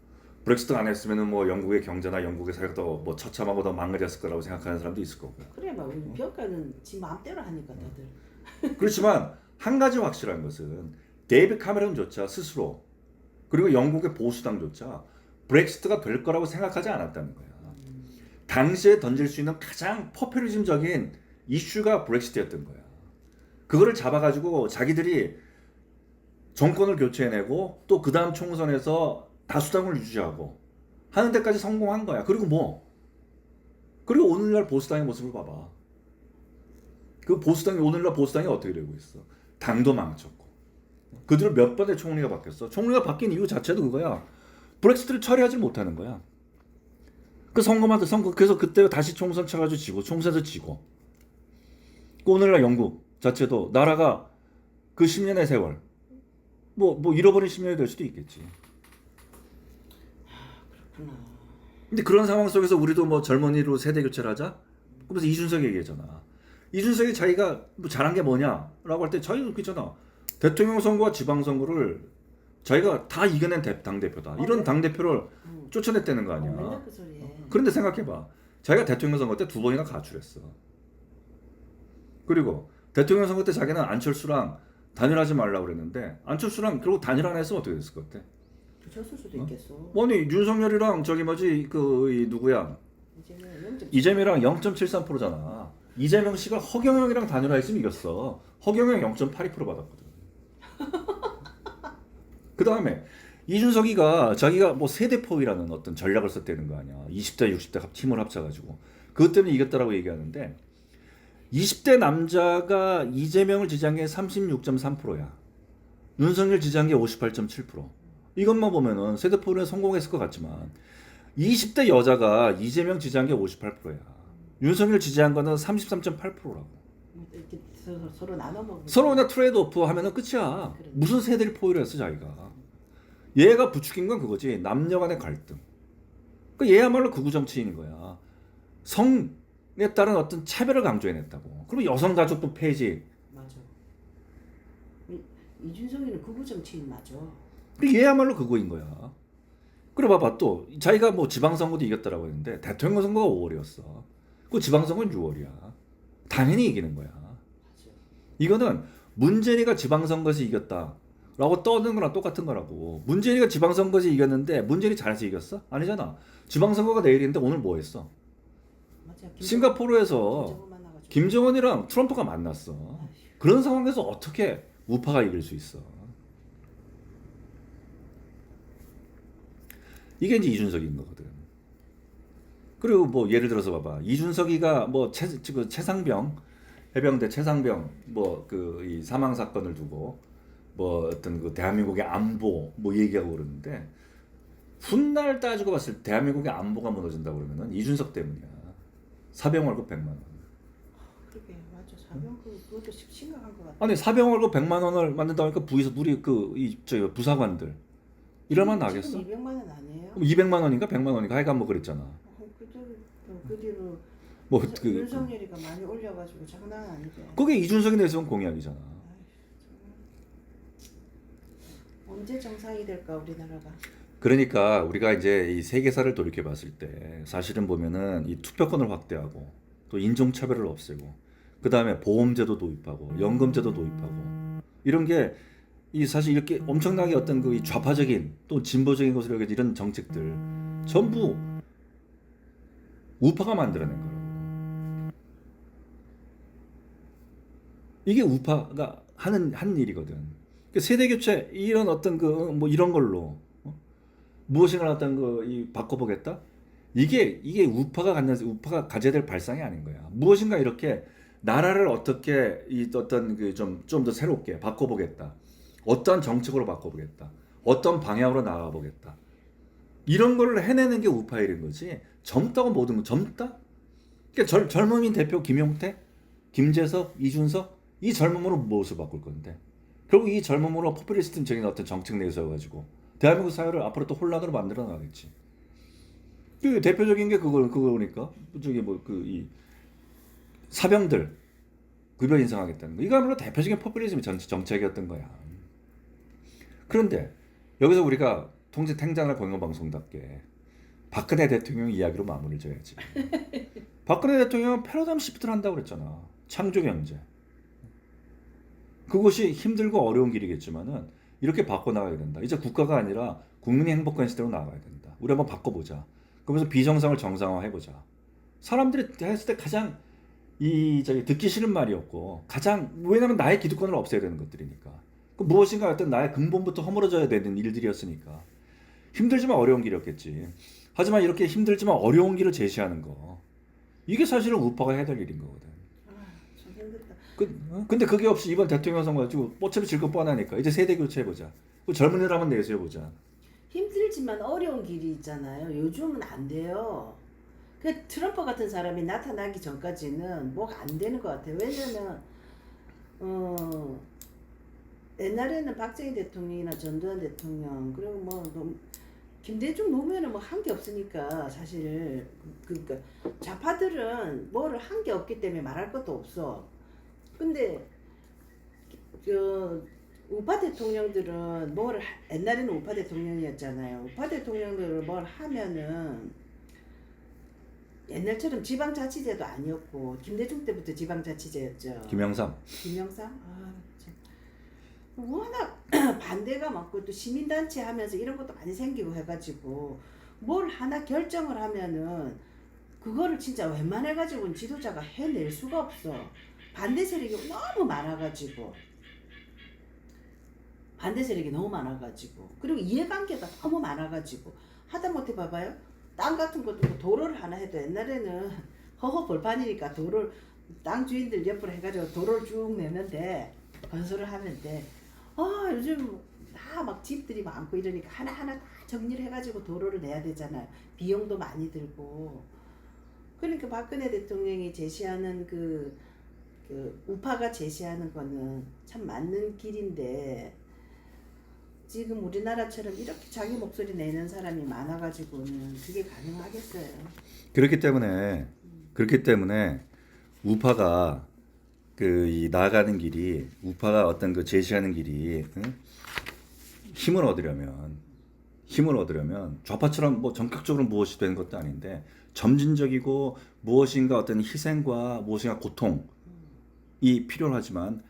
브렉시트 안 했으면은 뭐 영국의 경제나 영국의 사회가 더 뭐 처참하고 더 망가졌을 거라고 생각하는 사람도 있을 거고. 그래 막 우리 평가는 지 마음대로 하니까 다들. 그렇지만 한 가지 확실한 것은 데이비드 카메론조차 스스로, 그리고 영국의 보수당조차 브렉시트가 될 거라고 생각하지 않았다는 거야. 당시에 던질 수 있는 가장 포퓰리즘적인 이슈가 브렉시트였던 거야. 그거를 잡아가지고 자기들이 정권을 교체해내고 또 그 다음 총선에서 다수당을 유지하고 하는 데까지 성공한 거야. 그리고 오늘날 보수당의 모습을 봐봐. 오늘날 보수당이 어떻게 되고 있어? 당도 망쳤고. 그들을 몇 번의 총리가 바뀌었어. 총리가 바뀐 이유 자체도 그거야. 브렉시트를 처리하지 못하는 거야. 그래서 그때 다시 총선 쳐가지고 지고, 총선에서 지고. 오늘날 영국 자체도 나라가 그 10년의 세월, 뭐 잃어버린 10년이 될 수도 있겠지. 그렇구나. 근데 그런 상황 속에서 우리도 뭐 젊은이로 세대 교체를 하자? 그러면서 이준석이 얘기했잖아. 이준석이 자기가 뭐 잘한 게 뭐냐라고 할 때 자기가 그랬잖아. 대통령 선거와 지방선거를 자기가 다 이겨낸 당대표다. 이런 당대표를 쫓아냈다는 거 아니야. 맨날 그 소리에. 그런데 생각해봐. 자기가 대통령 선거 때 2번이나 가출했어. 그리고 대통령 선거 때 자기는 안철수랑 단일하지 말라고 그랬는데 안철수랑 결국 단일 안 했으면 어떻게 됐을 것 같아? 졌을 수도 있겠어. 아니 윤석열이랑 누구야? 이재명이랑 0.73%잖아. 이재명 씨가 허경영이랑 단일화했으면 이겼어. 허경영 0.82% 받았거든. 그 다음에 이준석이가 자기가 뭐 세대포위라는 어떤 전략을 썼다는 거 아니야. 20대 60대 팀을 합쳐가지고 그것 때문에 이겼다라고 얘기하는데 20대 남자가 이재명을 지지한 게 36.3%야. 윤석열 지지한 게 58.7%. 이것만 보면은 세대포위는 성공했을 것 같지만 20대 여자가 이재명 지지한 게 58%야. 윤석열 지지한 거는 33.8%라고. 이렇게 서로 나눠 먹는. 서로 그냥 트레이드 오프 하면은 끝이야. 그래. 무슨 세대를 포위를 했어 자기가. 얘가 부추긴 건 그거지. 남녀 간의 갈등. 그 얘야말로 극우 정치인인 거야. 성에 따른 어떤 차별을 강조해냈다고. 그리고 여성 가족도 폐지. 맞아. 이준석이는 극우 정치인 맞아. 얘야말로 그거인 거야. 그래 봐봐 또 자기가 뭐 지방선거도 이겼다라고 했는데 대통령 선거가 5월이었어. 그 지방선거는 6월이야. 당연히 이기는 거야. 맞아. 이거는 문재인이가 지방선거에서 이겼다라고 떠드는 거랑 똑같은 거라고. 문재인이가 지방선거에서 이겼는데 문재인이 잘해서 이겼어? 아니잖아. 지방선거가 내일인데 오늘 뭐 했어? 맞아. 싱가포르에서 김정은이랑 트럼프가 만났어. 그런 상황에서 어떻게 우파가 이길 수 있어? 이게 이제 이준석인 거거든. 그리고 뭐 예를 들어서 봐봐. 이준석이가 뭐 최상병 해병대 최상병 뭐 그 이 사망 사건을 두고 뭐 어떤 그 대한민국의 안보 뭐 얘기하고 그러는데 훗날 따지고 봤을 때 대한민국의 안보가 무너진다고 그러면은 이준석 때문이야. 사병 월급 100만 원. 그게 맞아. 사병 그것도 심각한 것 같아. 아니 사병 월급 100만 원을 만든다 보니까 우리 부사관들 이럴만 나겠어? 지금 200만 원 아니에요? 200만 원인가 100만 원인가 하여간 뭐 그랬잖아. 그 뒤로 뭐 윤석열이가 많이 올려가지고 장난 아니죠. 그게 이준석이 내세운 공약이잖아. 언제 정상이 될까 우리나라가? 그러니까 우리가 이제 이 세계사를 돌이켜 봤을 때 사실은 보면은 이 투표권을 확대하고 또 인종차별을 없애고 그 다음에 보험제도 도입하고 연금제도 도입하고 이런 게 이 사실 이렇게 엄청나게 어떤 그 좌파적인 또 진보적인 것으로 여겨진 이런 정책들 전부 우파가 만들어낸 거라고. 이게 우파가 하는 일이거든. 그 세대 교체 이런 어떤 그 뭐 이런 걸로 무엇인가 어떤 그 바꿔보겠다. 이게 우파가 가져야 될 발상이 아닌 거야. 무엇인가 이렇게 나라를 어떻게 이 어떤 그 좀 더 새롭게 바꿔보겠다. 어떤 정책으로 바꿔보겠다. 어떤 방향으로 나가보겠다. 이런 걸 해내는 게 우파 일인 거지. 젊다고 모든 거 젊다? 그러니까 젊은이 대표 김용태, 김재석, 이준석 이 젊음으로 무엇을 바꿀 건데? 결국 이 젊음으로 포퓰리스트적인 어떤 정책 내세워가지고 대한민국 사회를 앞으로 또 혼란으로 만들어 나가겠지. 그 대표적인 게 그거니까 저기 뭐 그 이 사병들 급여 인상하겠다는 거. 이거야말로 대표적인 포퓰리즘 정책이었던 거야. 그런데 여기서 우리가 통제 탱장을 공영방송답게 박근혜 대통령 이야기로 마무리를 져야지. 박근혜 대통령은 패러다임 시프트를 한다고 그랬잖아. 창조경제. 그것이 힘들고 어려운 길이겠지만은 이렇게 바꿔나가야 된다. 이제 국가가 아니라 국민의 행복한 시대로 나가야 된다. 우리 한번 바꿔보자. 그러면서 비정상을 정상화해보자. 사람들이 했을 때 가장 듣기 싫은 말이었고 왜냐면 나의 기득권을 없애야 되는 것들이니까. 그 무엇인가 어떤 나의 근본부터 허물어져야 되는 일들이었으니까 힘들지만 어려운 길이었겠지. 하지만 이렇게 힘들지만 어려운 길을 제시하는 거 이게 사실은 우파가 해야 될 일인 거거든. 좀 힘들다. 근데 그게 없이 이번 대통령 선거 가지고 어차피 질 거 뻔하니까 이제 세대 교체해보자. 젊은이들 한번 내세워보자. 힘들지만 어려운 길이 있잖아요. 요즘은 안 돼요. 그 트럼프 같은 사람이 나타나기 전까지는 뭐가 안 되는 것 같아요. 왜냐면 옛날에는 박정희 대통령이나 전두환 대통령 그리고 김대중 노무현은 뭐 한 게 없으니까 사실 그러니까 좌파들은 뭐를 한 게 없기 때문에 말할 것도 없어. 근데 우파 대통령들은 옛날에는 우파 대통령이었잖아요. 우파 대통령들을 뭘 하면은 옛날처럼 지방자치제도 아니었고 김대중 때부터 지방자치제였죠. 김영삼. 김영삼? 참. 워낙 반대가 많고 또 시민단체 하면서 이런 것도 많이 생기고 해가지고 뭘 하나 결정을 하면은 그거를 진짜 웬만해가지고는 지도자가 해낼 수가 없어. 반대 세력이 너무 많아가지고 그리고 이해관계가 너무 많아가지고 하다못해 봐봐요. 땅 같은 것도 뭐 도로를 하나 해도 옛날에는 허허 벌판이니까 땅 주인들 옆으로 해가지고 도로를 쭉 내면 돼. 건설을 하면 돼. 요즘 다 막 집들이 많고 이러니까 하나하나 다 정리를 해가지고 도로를 내야 되잖아요. 비용도 많이 들고. 그러니까 박근혜 대통령이 제시하는 그 우파가 제시하는 거는 참 맞는 길인데 지금 우리나라처럼 이렇게 자기 목소리 내는 사람이 많아가지고는 그게 가능하겠어요. 그렇기 때문에 우파가 나아가는 길이 우파가 어떤 그 제시하는 길이 힘을 얻으려면 좌파처럼 뭐 전격적으로 무엇이 되는 것도 아닌데 점진적이고 무엇인가 어떤 희생과 무엇인가 고통이 필요하지만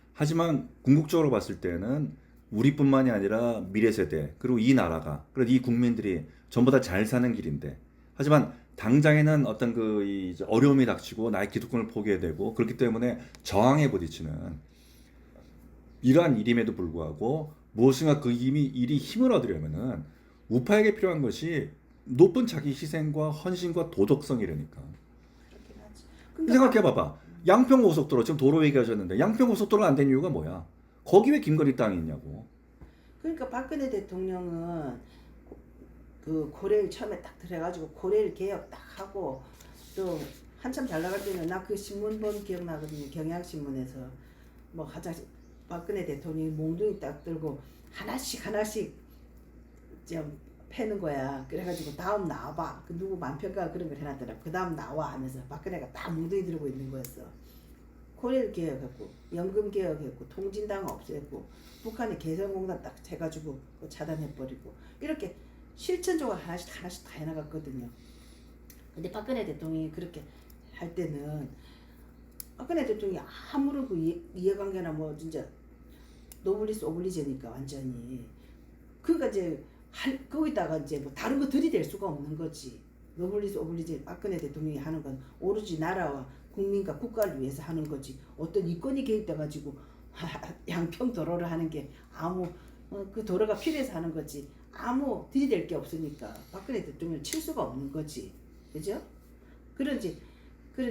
궁극적으로 봤을 때는 우리뿐만이 아니라 미래 세대 그리고 이 나라가 그리고 이 국민들이 전부 다 잘 사는 길인데 하지만 당장에는 어떤 어려움이 닥치고 나의 기득권을 포기해야 되고 그렇기 때문에 저항에 부딪히는 이러한 일임에도 불구하고 무엇인가 일이 힘을 얻으려면은 우파에게 필요한 것이 높은 자기 희생과 헌신과 도덕성이라니까. 그렇긴 하지. 생각해봐봐. 양평고속도로 지금 도로 얘기하셨는데 양평고속도로가 안 된 이유가 뭐야? 거기 왜 김건희 땅이 있냐고. 그러니까 박근혜 대통령은 그 고레일 처음에 딱 들어가지고 고레일 개혁 딱 하고 또 한참 잘 나갈 때는 나 그 신문 본 기억나거든요. 경향신문에서 뭐 박근혜 대통령이 몽둥이 딱 들고 하나씩 좀 패는 거야. 그래가지고 다음 나와봐. 그 누구 만평가 그런 걸 해놨더라. 그 다음 나와 하면서 박근혜가 딱 몽둥이 들고 있는 거였어. 고레일 개혁했고 연금 개혁했고 통진당 없앴고 북한의 개성공단 딱 해가지고 차단해버리고 이렇게 실천적으로 하나씩 다 해나갔거든요. 근데 박근혜 대통령이 그렇게 할 때는 박근혜 대통령이 아무런 그 이해관계나 뭐 진짜 노블리스 오블리제니까 완전히. 그러니까 이제 거기다가 이제 뭐 다른 거 들이댈 수가 없는 거지. 노블리스 오블리제 박근혜 대통령이 하는 건 오로지 나라와 국민과 국가를 위해서 하는 거지. 어떤 이권이 개입돼 가지고 양평 도로를 하는 게 아무 그 도로가 필요해서 하는 거지. 아무 들이댈 게 없으니까 박근혜 대통령을 칠 수가 없는 거지. 그죠? 그런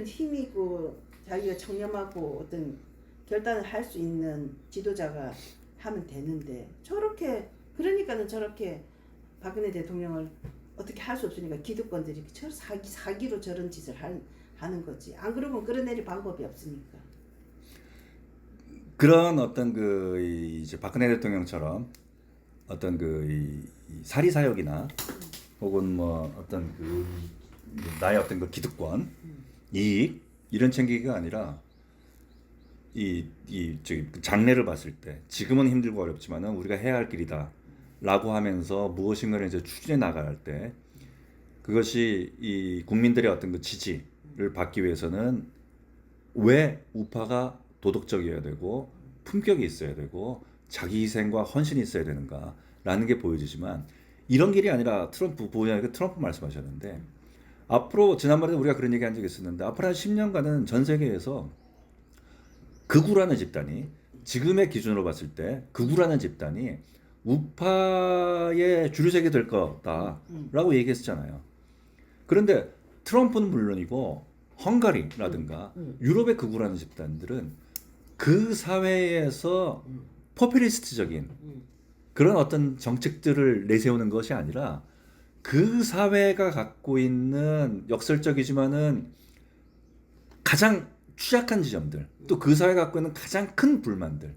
힘이고 자기가 청렴하고 어떤 결단을 할 수 있는 지도자가 하면 되는데 그러니까는 저렇게 박근혜 대통령을 어떻게 할 수 없으니까 기득권들이 사기로 저런 짓을 하는 거지. 안 그러면 끌어내릴 방법이 없으니까. 그런 어떤 이제 박근혜 대통령처럼 어떤 이 사리 사욕이나 혹은 뭐 어떤 나의 어떤 기득권, 이익 이런 챙기기가 아니라 저기 장래를 봤을 때 지금은 힘들고 어렵지만은 우리가 해야 할 길이다라고 하면서 무엇인가를 이제 추진해 나갈 때 그것이 이 국민들의 어떤 지지를 받기 위해서는 왜 우파가 도덕적이어야 되고 품격이 있어야 되고 자기 희생과 헌신이 있어야 되는가라는 게 보여지지만 이런 길이 아니라 트럼프 말씀하셨는데 앞으로 지난번에 우리가 그런 얘기 한 적이 있었는데 앞으로 한 10년간은 전 세계에서 극우라는 집단이 지금의 기준으로 봤을 때 극우라는 집단이 우파의 주류색이 될 거다라고 얘기했었잖아요. 그런데 트럼프는 물론이고 헝가리라든가 유럽의 극우라는 집단들은 그 사회에서 포퓰리스트적인 그런 어떤 정책들을 내세우는 것이 아니라 그 사회가 갖고 있는 역설적이지만은 가장 취약한 지점들 또 그 사회가 갖고 있는 가장 큰 불만들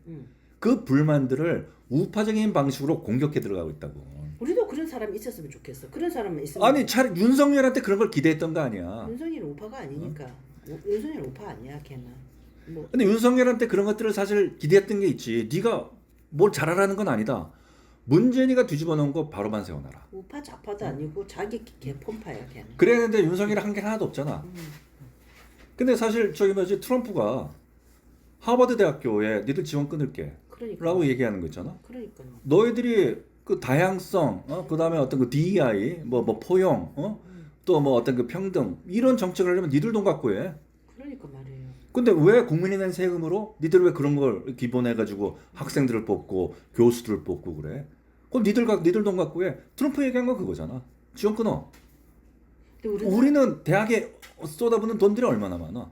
그 불만들을 우파적인 방식으로 공격해 들어가고 있다고. 우리도 그런 사람이 있었으면 좋겠어. 그런 사람은 있으면. 아니 차라리 윤석열한테 그런 걸 기대했던 거 아니야. 윤석열은 우파가 아니니까. 윤석열 우파 아니야 걔는. 뭐. 근데 윤석열한테 그런 것들을 사실 기대했던 게 있지. 네가 뭘 잘하라는 건 아니다. 문재인이가 뒤집어 놓은 거 바로만 세워놔라. 우파 좌파도 아니고 자기 개폰파야 걔는. 그랬는데 윤석열이 한 게 하나도 없잖아. 근데 사실 트럼프가 하버드 대학교에 니들 지원 끊을게 라고 얘기하는 거 있잖아. 그러니까요. 너희들이 그 다양성, 그 다음에 어떤 DEI, 뭐 포용, 또 뭐 어떤 평등 이런 정책을 하려면 니들 돈 갖고 해. 그러니까 말이에요. 근데 왜 국민이 낸 세금으로 니들 왜 그런 걸 기본해가지고 학생들을 뽑고 교수들을 뽑고 그래? 그럼 니들 돈 갖고 해. 트럼프 얘기한 건 그거잖아. 지원 끊어. 우리는 대학에 쏟아붓는 돈들이 얼마나 많아.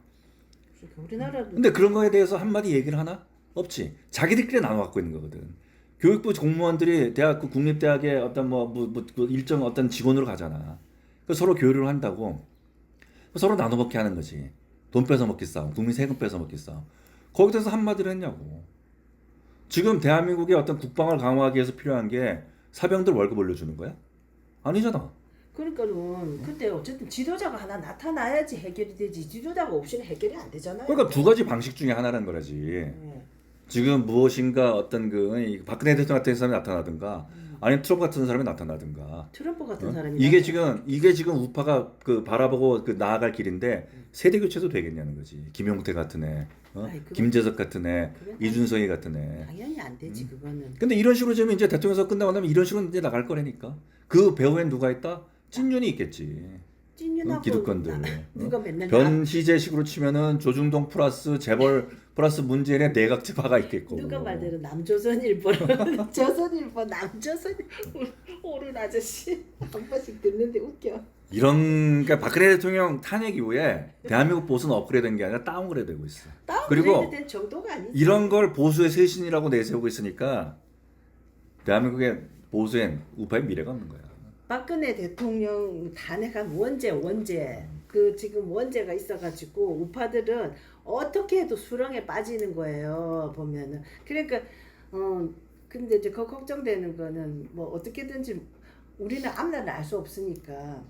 우리나라도. 근데 그런 거에 대해서 한마디 얘기를 하나? 없지. 자기들끼리 나눠 갖고 있는 거거든. 교육부 공무원들이 대학 국립대학에 어떤 일정 어떤 직원으로 가잖아. 그래서 서로 교류를 한다고 서로 나눠 먹게 하는 거지. 돈 뺏어 먹기 싸움, 국민 세금 뺏어 먹기 싸움. 거기에 대해서 한마디를 했냐고. 지금 대한민국의 어떤 국방을 강화하기 위해서 필요한 게 사병들 월급 올려주는 거야? 아니잖아. 그러니까는 근데 어쨌든 지도자가 하나 나타나야지 해결이 되지. 지도자가 없이는 해결이 안 되잖아요. 그러니까 두 가지 방식 중에 하나라는 거라지. 지금 무엇인가 어떤 박근혜 대통령 같은 사람이 나타나든가 아니면 트럼프 같은 사람이 나타나든가. 트럼프 같은 사람이 이게 지금 우파가 바라보고 나아갈 길인데 세대 교체도 되겠냐는 거지. 김용태 같은 애, 김재석 같은 애, 이준석이 같은 애. 당연히 안 되지 그거는. 근데 이런 식으로 지금 이제 대통령 선거 끝나고 나면 이런 식으로 이제 나갈 거라니까. 그 배후엔 누가 있다? 찐윤이 있겠지. 찐윤하고 기득권들. 누가 맨날 변희재식으로 치면은 조중동 플러스 재벌 플러스 문재인의 내각제파가 있겠고. 누가 말대로 남조선일보는 조선일보 남조선 오른 아저씨 한 번씩 듣는데 웃겨. 그러니까 박근혜 대통령 탄핵 이후에 대한민국 보수는 업그레이드된 게 아니라 다운그레이드 되고 있어. 그리고 된 정도가 아니지. 이런 걸 보수의 쇄신이라고 내세우고 있으니까 대한민국의 보수엔 우파의 미래가 없는 거야. 박근혜 대통령 탄핵한 원죄 지금 원죄가 있어가지고 우파들은 어떻게 해도 수렁에 빠지는 거예요 보면은. 그러니까 근데 이제 그 걱정되는 거는 뭐 어떻게든지 우리는 앞날을 알 수 없으니까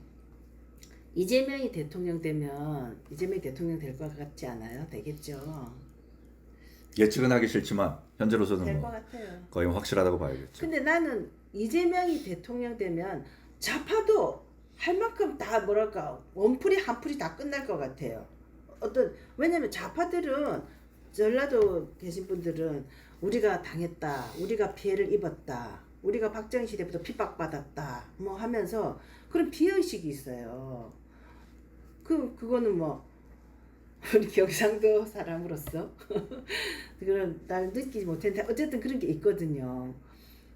이재명이 대통령 되면 이재명이 대통령 될 것 같지 않아요? 되겠죠. 예측은 하기 싫지만 현재로서는 될 것 같아요. 거의 확실하다고 봐야겠죠. 근데 나는 이재명이 대통령 되면 좌파도 할 만큼 다 뭐랄까 원풀이 한풀이 다 끝날 것 같아요. 왜냐면 좌파들은 전라도 계신 분들은 우리가 당했다, 우리가 피해를 입었다, 우리가 박정희 시대부터 핍박받았다 뭐 하면서 그런 피해의식이 있어요. 그거는 뭐 우리 경상도 사람으로서 그런 나는 느끼지 못했는데 어쨌든 그런 게 있거든요.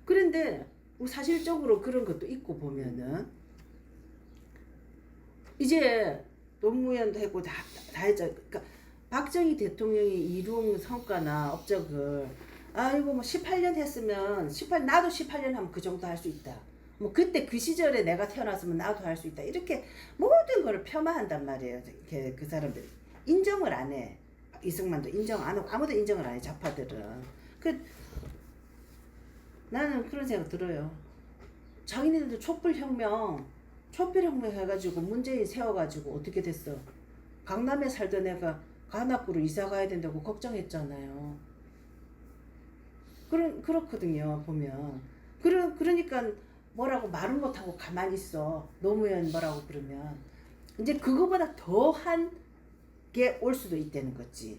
그런데 사실적으로 그런 것도 있고 보면은 이제 노무현도 했고 다 했죠. 그러니까 박정희 대통령이 이룬 성과나 업적을 아이고 뭐 18년 했으면 나도 18년 하면 그 정도 할 수 있다. 뭐 그때 그 시절에 내가 태어났으면 나도 할 수 있다. 이렇게 모든 거를 폄하한단 말이에요. 그 사람들이 인정을 안 해. 이승만도 인정 안 하고 아무도 인정을 안 해. 좌파들은. 나는 그런 생각 들어요. 자기네들도 촛불혁명 해가지고 문재인 세워가지고 어떻게 됐어? 강남에 살던 애가 관악구로 이사 가야 된다고 걱정했잖아요. 그렇거든요, 보면. 그러니까 뭐라고 말은 못하고 가만히 있어. 노무현 뭐라고 그러면. 이제 그거보다 더한 게 올 수도 있다는 거지.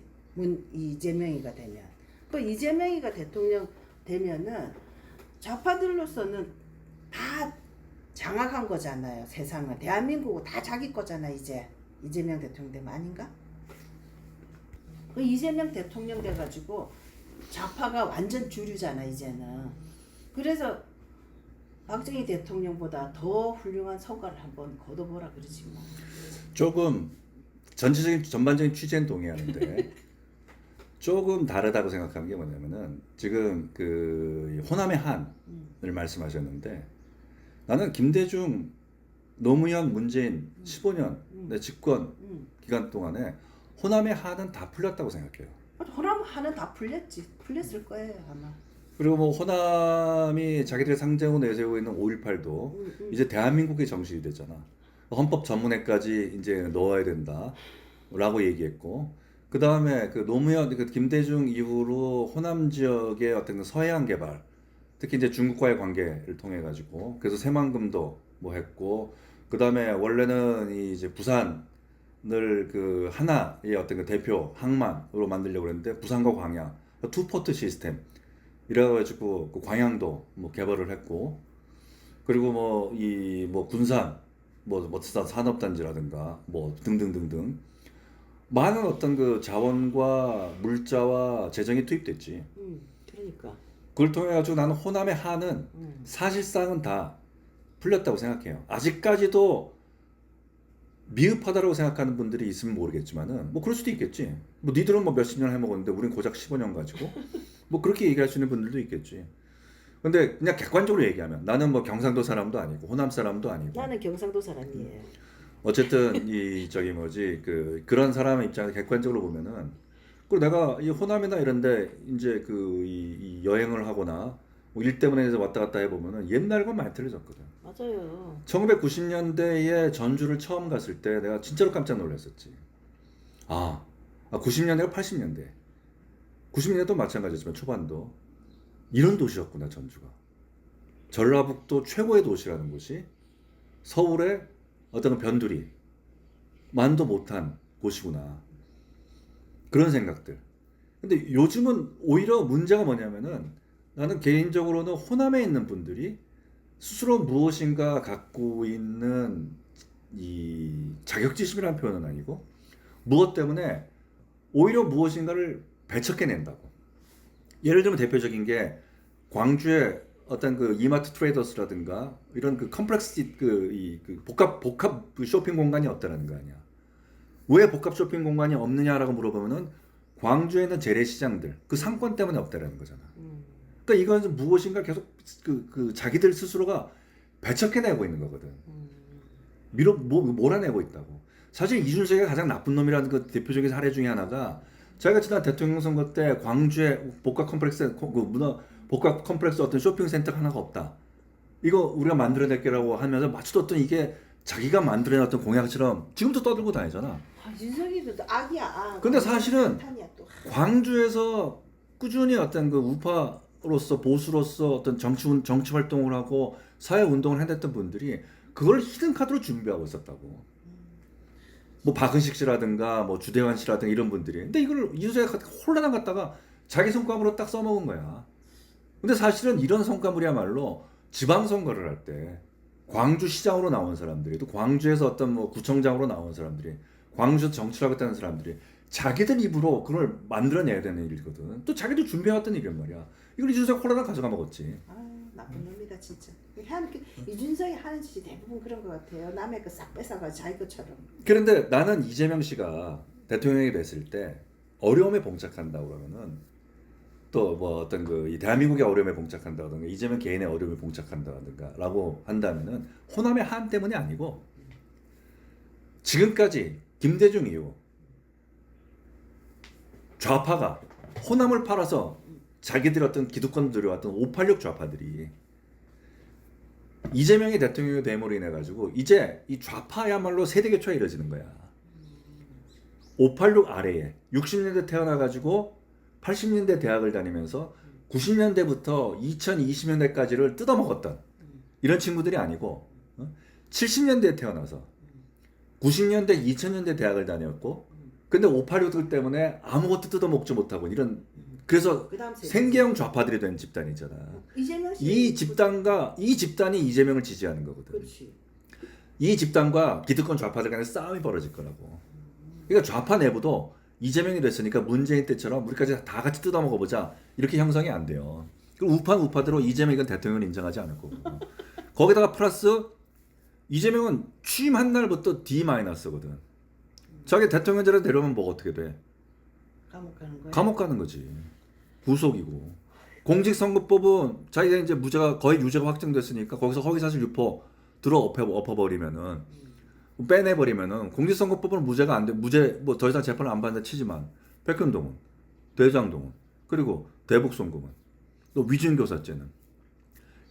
이재명이가 되면. 그 이재명이가 대통령 되면은 좌파들로서는 다 장악한 거잖아요, 세상은. 대한민국은 다 자기 거잖아, 이제. 이재명 대통령 되면 아닌가? 그 이재명 대통령 돼가지고 좌파가 완전 주류잖아, 이제는. 그래서 박정희 대통령보다 더 훌륭한 성과를 한번 거둬보라 그러지 뭐. 조금 전반적인 취지엔 동의하는데 조금 다르다고 생각하는 게 뭐냐면은 지금 그 호남의 한을 말씀하셨는데 나는 김대중, 노무현, 문재인 15년 내 집권 기간 동안에 호남의 한은 다 풀렸다고 생각해요. 호남 한은 다 풀렸을 거예요 아마. 그리고 뭐 호남이 자기들의 상징으로 내세우고 있는 5.18도 이제 대한민국의 정신이 됐잖아. 헌법 전문회까지 이제 넣어야 된다라고 얘기했고, 그 다음에 그 노무현, 그 김대중 이후로 호남 지역의 어떤 그 서해안 개발, 특히 이제 중국과의 관계를 통해 가지고 그래서 새만금도 뭐 했고, 그 다음에 원래는 이제 부산을 그 하나의 어떤 그 대표 항만으로 만들려고 했는데 부산과 광양 투포트 시스템 이래가지고 그 광양도 뭐 개발을 했고, 그리고 뭐 이 뭐 군산 뭐 산업단지라든가 뭐 등등등등 많은 어떤 그 자원과 물자와 재정이 투입됐지. 그러니까. 그걸 통해 가지고 나는 호남의 한은 사실상은 다 풀렸다고 생각해요. 아직까지도 미흡하다고 생각하는 분들이 있으면 모르겠지만은 뭐 그럴 수도 있겠지. 뭐 니들은 뭐 몇십 년 해먹었는데 우린 고작 15년 가지고 뭐 그렇게 얘기할 수 있는 분들도 있겠지. 근데 그냥 객관적으로 얘기하면 나는 뭐 경상도 사람도 아니고 호남 사람도 아니고 나는 경상도 사람이에요. 어쨌든 이 저기 뭐지 그런 사람의 입장에서 객관적으로 보면은, 그리고 내가 이 호남이나 이런데 이제 이 여행을 하거나 뭐 일 때문에 해서 왔다 갔다 해보면은 옛날과 많이 틀려졌거든. 맞아요. 1990년대에 전주를 처음 갔을 때 내가 진짜로 깜짝 놀랐었지. 90년대가 80년대. 90년대도 마찬가지지만 초반도 이런 도시였구나, 전주가. 전라북도 최고의 도시라는 곳이 서울의 어떤 변두리 만도 못한 곳이구나, 그런 생각들. 근데 요즘은 오히려 문제가 뭐냐면은 나는 개인적으로는 호남에 있는 분들이 스스로 무엇인가 갖고 있는 이 자격지심이라는 표현은 아니고 무엇 때문에 오히려 무엇인가를 배척해낸다고. 예를 들면 대표적인 게 광주의 어떤 그 이마트 트레이더스라든가 이런 그 컴플렉스 복합 쇼핑 공간이 없다는 거 아니야. 왜 복합 쇼핑 공간이 없느냐라고 물어보면은 광주에 있는 재래시장들 그 상권 때문에 없다라는 거잖아. 그러니까 이건 무엇인가 계속 자기들 스스로가 배척해내고 있는 거거든. 몰아내고 있다고. 사실 이준석이가 가장 나쁜 놈이라는 그 대표적인 사례 중에 하나가 자기가 지난 대통령 선거 때 광주에 복합 컴플렉스 어떤 쇼핑센터 하나가 없다. 이거 우리가 만들어낼게라고 하면서 맞춰뒀더니 이게 자기가 만들어놨던 공약처럼 지금도 떠들고 다니잖아. 윤석이도 악이야. 근데 사실은 탄이야, 또. 광주에서 꾸준히 어떤 그 우파로서 보수로서 어떤 정치 활동을 하고 사회 운동을 해냈던 분들이 그걸 히든 카드로 준비하고 있었다고. 뭐 박은식 씨라든가 뭐 주대환 씨라든가 이런 분들이. 근데 이걸 이준석이가 혼란한 갖다가 자기 성과물로 딱 써먹은 거야. 근데 사실은 이런 성과물이야말로 지방선거를 할 때 광주시장으로 나온 사람들이 또 광주에서 어떤 뭐 구청장으로 나온 사람들이 광주에서 정치를 하겠다는 사람들이 자기들 입으로 그걸 만들어내야 되는 일이거든. 또 자기도 준비해왔던 일이란 말이야. 이걸 이준석 홀라당 가져가 먹었지. 나쁜 놈이다 진짜. 이준석이 하는 짓이 대부분 그런 것 같아요. 남의 거 싹 뺏어가 자기 것처럼. 그런데 나는 이재명 씨가 대통령이 됐을 때 어려움에 봉착한다 그러면은 또 뭐 어떤 이 대한민국의 어려움에 봉착한다든가 이재명 개인의 어려움에 봉착한다든가라고 한다면은 호남의 한 때문이 아니고 지금까지 김대중 이후 좌파가 호남을 팔아서 자기들 어떤 기득권 들여왔던 586 좌파들이 이재명이 대통령이 됨으로 인해 가지고 이제 이 좌파야말로 세대 교체가 이루어지는 거야. 586 아래에 60년대 태어나 가지고 80년대 대학을 다니면서 90년대부터 2020년대까지를 뜯어먹었던 이런 친구들이 아니고 70년대에 태어나서 90년대 2000년대 대학을 다녔고 근데 586들 때문에 아무것도 뜯어먹지 못하고 이런 그래서 생계형 좌파들이 된 집단이잖아. 이 집단이 이재명을 지지하는 거거든. 그렇지. 이 집단과 기득권 좌파들 간의 싸움이 벌어질 거라고. 그러니까 좌파 내부도 이재명이 됐으니까 문재인 때처럼 우리까지 다 같이 뜯어먹어보자 이렇게 형성이 안 돼요. 그럼 우파대로 이재명이 대통령을 인정하지 않을 거고. 거기다가 플러스 이재명은 취임한 날부터 D-거든. 자기 대통령제를 내려오면 뭐 어떻게 돼? 감옥 가는 거야? 감옥 가는 거지. 구속이고. 공직선거법은 자기가 이제 거의 유죄가 확정됐으니까 거기서 허위사실 유포 엎어버리면은 빼내버리면은 공직선거법은 무죄가 안 돼. 뭐 더 이상 재판을 안 받는다 치지만 백현동은 대장동은 그리고 대북송금은 또 위증교사죄는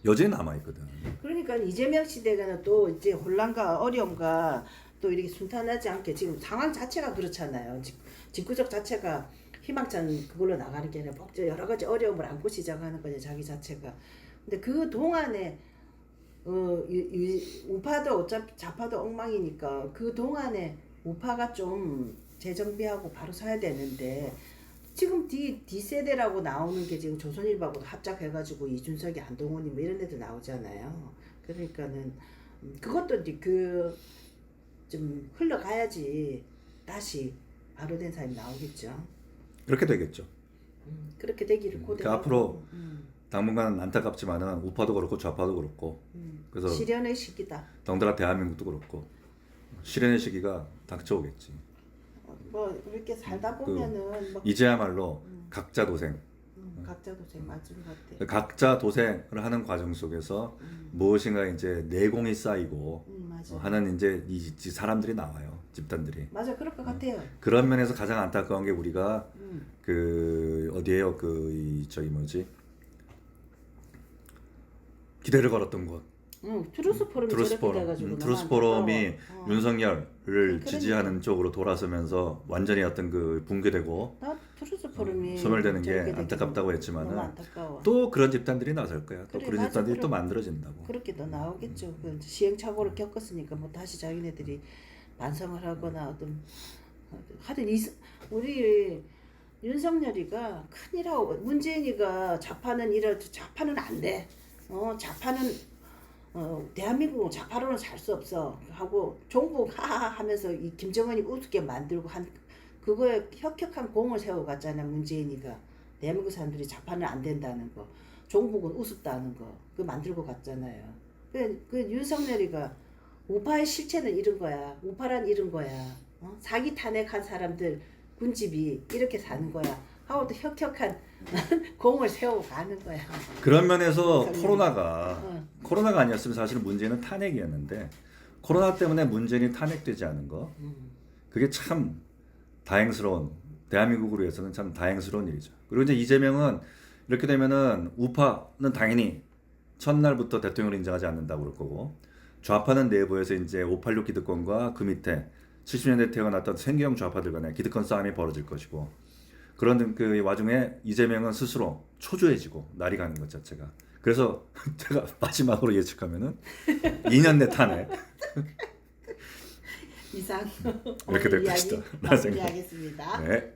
여전히 남아있거든. 그러니까 이재명 시대가는 또 이제 혼란과 어려움과 또 이렇게 순탄하지 않게 지금 상황 자체가 그렇잖아요. 집구석 자체가 희망찬 그걸로 나가는 게 아니라 여러 가지 어려움을 안고 시작하는 거냐 자기 자체가. 근데 그 동안에 우파도 어차피 좌파도 엉망이니까 그 동안에 우파가 좀 재정비하고 바로 서야 되는데 지금 D세대라고 나오는 게 지금 조선일보하고 합작해가지고 이준석이 한동훈이 뭐 이런 애들 나오잖아요. 그러니까는 그것도 좀 흘러가야지 다시 바로 된 사람이 나오겠죠. 그렇게 되겠죠. 그렇게 되기를 그러니까 앞으로 당분간 안타깝지만은 우파도 그렇고 좌파도 그렇고 그래서 실현의 시기다. 덩달아 대한민국도 그렇고 실현의 시기가 닥쳐오겠지. 뭐 이렇게 살다 보면은 뭐 이제야말로 각자 도생. 각자 도생 맞은 것 같아. 각자 도생을 하는 과정 속에서 무엇인가 이제 내공이 쌓이고 하는 이제 이 사람들이 나와요. 집단들이. 맞아, 그럴 것 같아요. 그런 면에서 가장 안타까운 게 우리가 어디에요? 기대를 걸었던 곳. 트루스 포럼이 트루스 포럼이 윤석열을 지지하는 쪽으로 돌아서면서 완전히 어떤 붕괴되고 나 트루스 포럼이 소멸되는 게 안타깝다고 했지만은 또 그런 집단들이 나설 거야. 또 그런 집단들이 또 만들어진다고. 그렇게 또 나오겠죠. 시행착오를 겪었으니까 뭐 다시 자기네들이 반성을 하거나 어떤 하여튼 우리 윤석열이가 큰일하고 문재인이가 좌파는 안 돼. 좌파는 대한민국은 좌파로는 살 수 없어 하고 종북 하하하 하면서 이 김정은이 우습게 만들고 그거에 혁혁한 공을 세워갔잖아. 문재인이가 대한민국 사람들이 좌파는 안 된다는 거, 종북은 우습다는 거 그거 만들고 갔잖아요. 그 윤석열이가 우파의 실체는 이런 거야. 우파란 이런 거야. 사기 탄핵한 사람들 군집이 이렇게 사는 거야 하고 또 혁혁한 공을 세우고 가는 거야. 그런 면에서 코로나가 아니었으면 사실은 문제는 탄핵이었는데 코로나 때문에 문재인이 탄핵되지 않은 거 그게 참 다행스러운 대한민국으로 해서는 참 다행스러운 일이죠. 그리고 이제 이재명은 이렇게 되면은 우파는 당연히 첫날부터 대통령을 인정하지 않는다고 그럴 거고 좌파는 내부에서 이제 586 기득권과 그 밑에 70년대 태어났던 생계형 좌파들 간의 기득권 싸움이 벌어질 것이고 그런 그 와중에 이재명은 스스로 초조해지고 날이 가는 것 자체가. 그래서 제가 마지막으로 예측하면은 2년 내 탄핵. 이상 이렇게 될 것이다. 마무리하겠습니다. 네.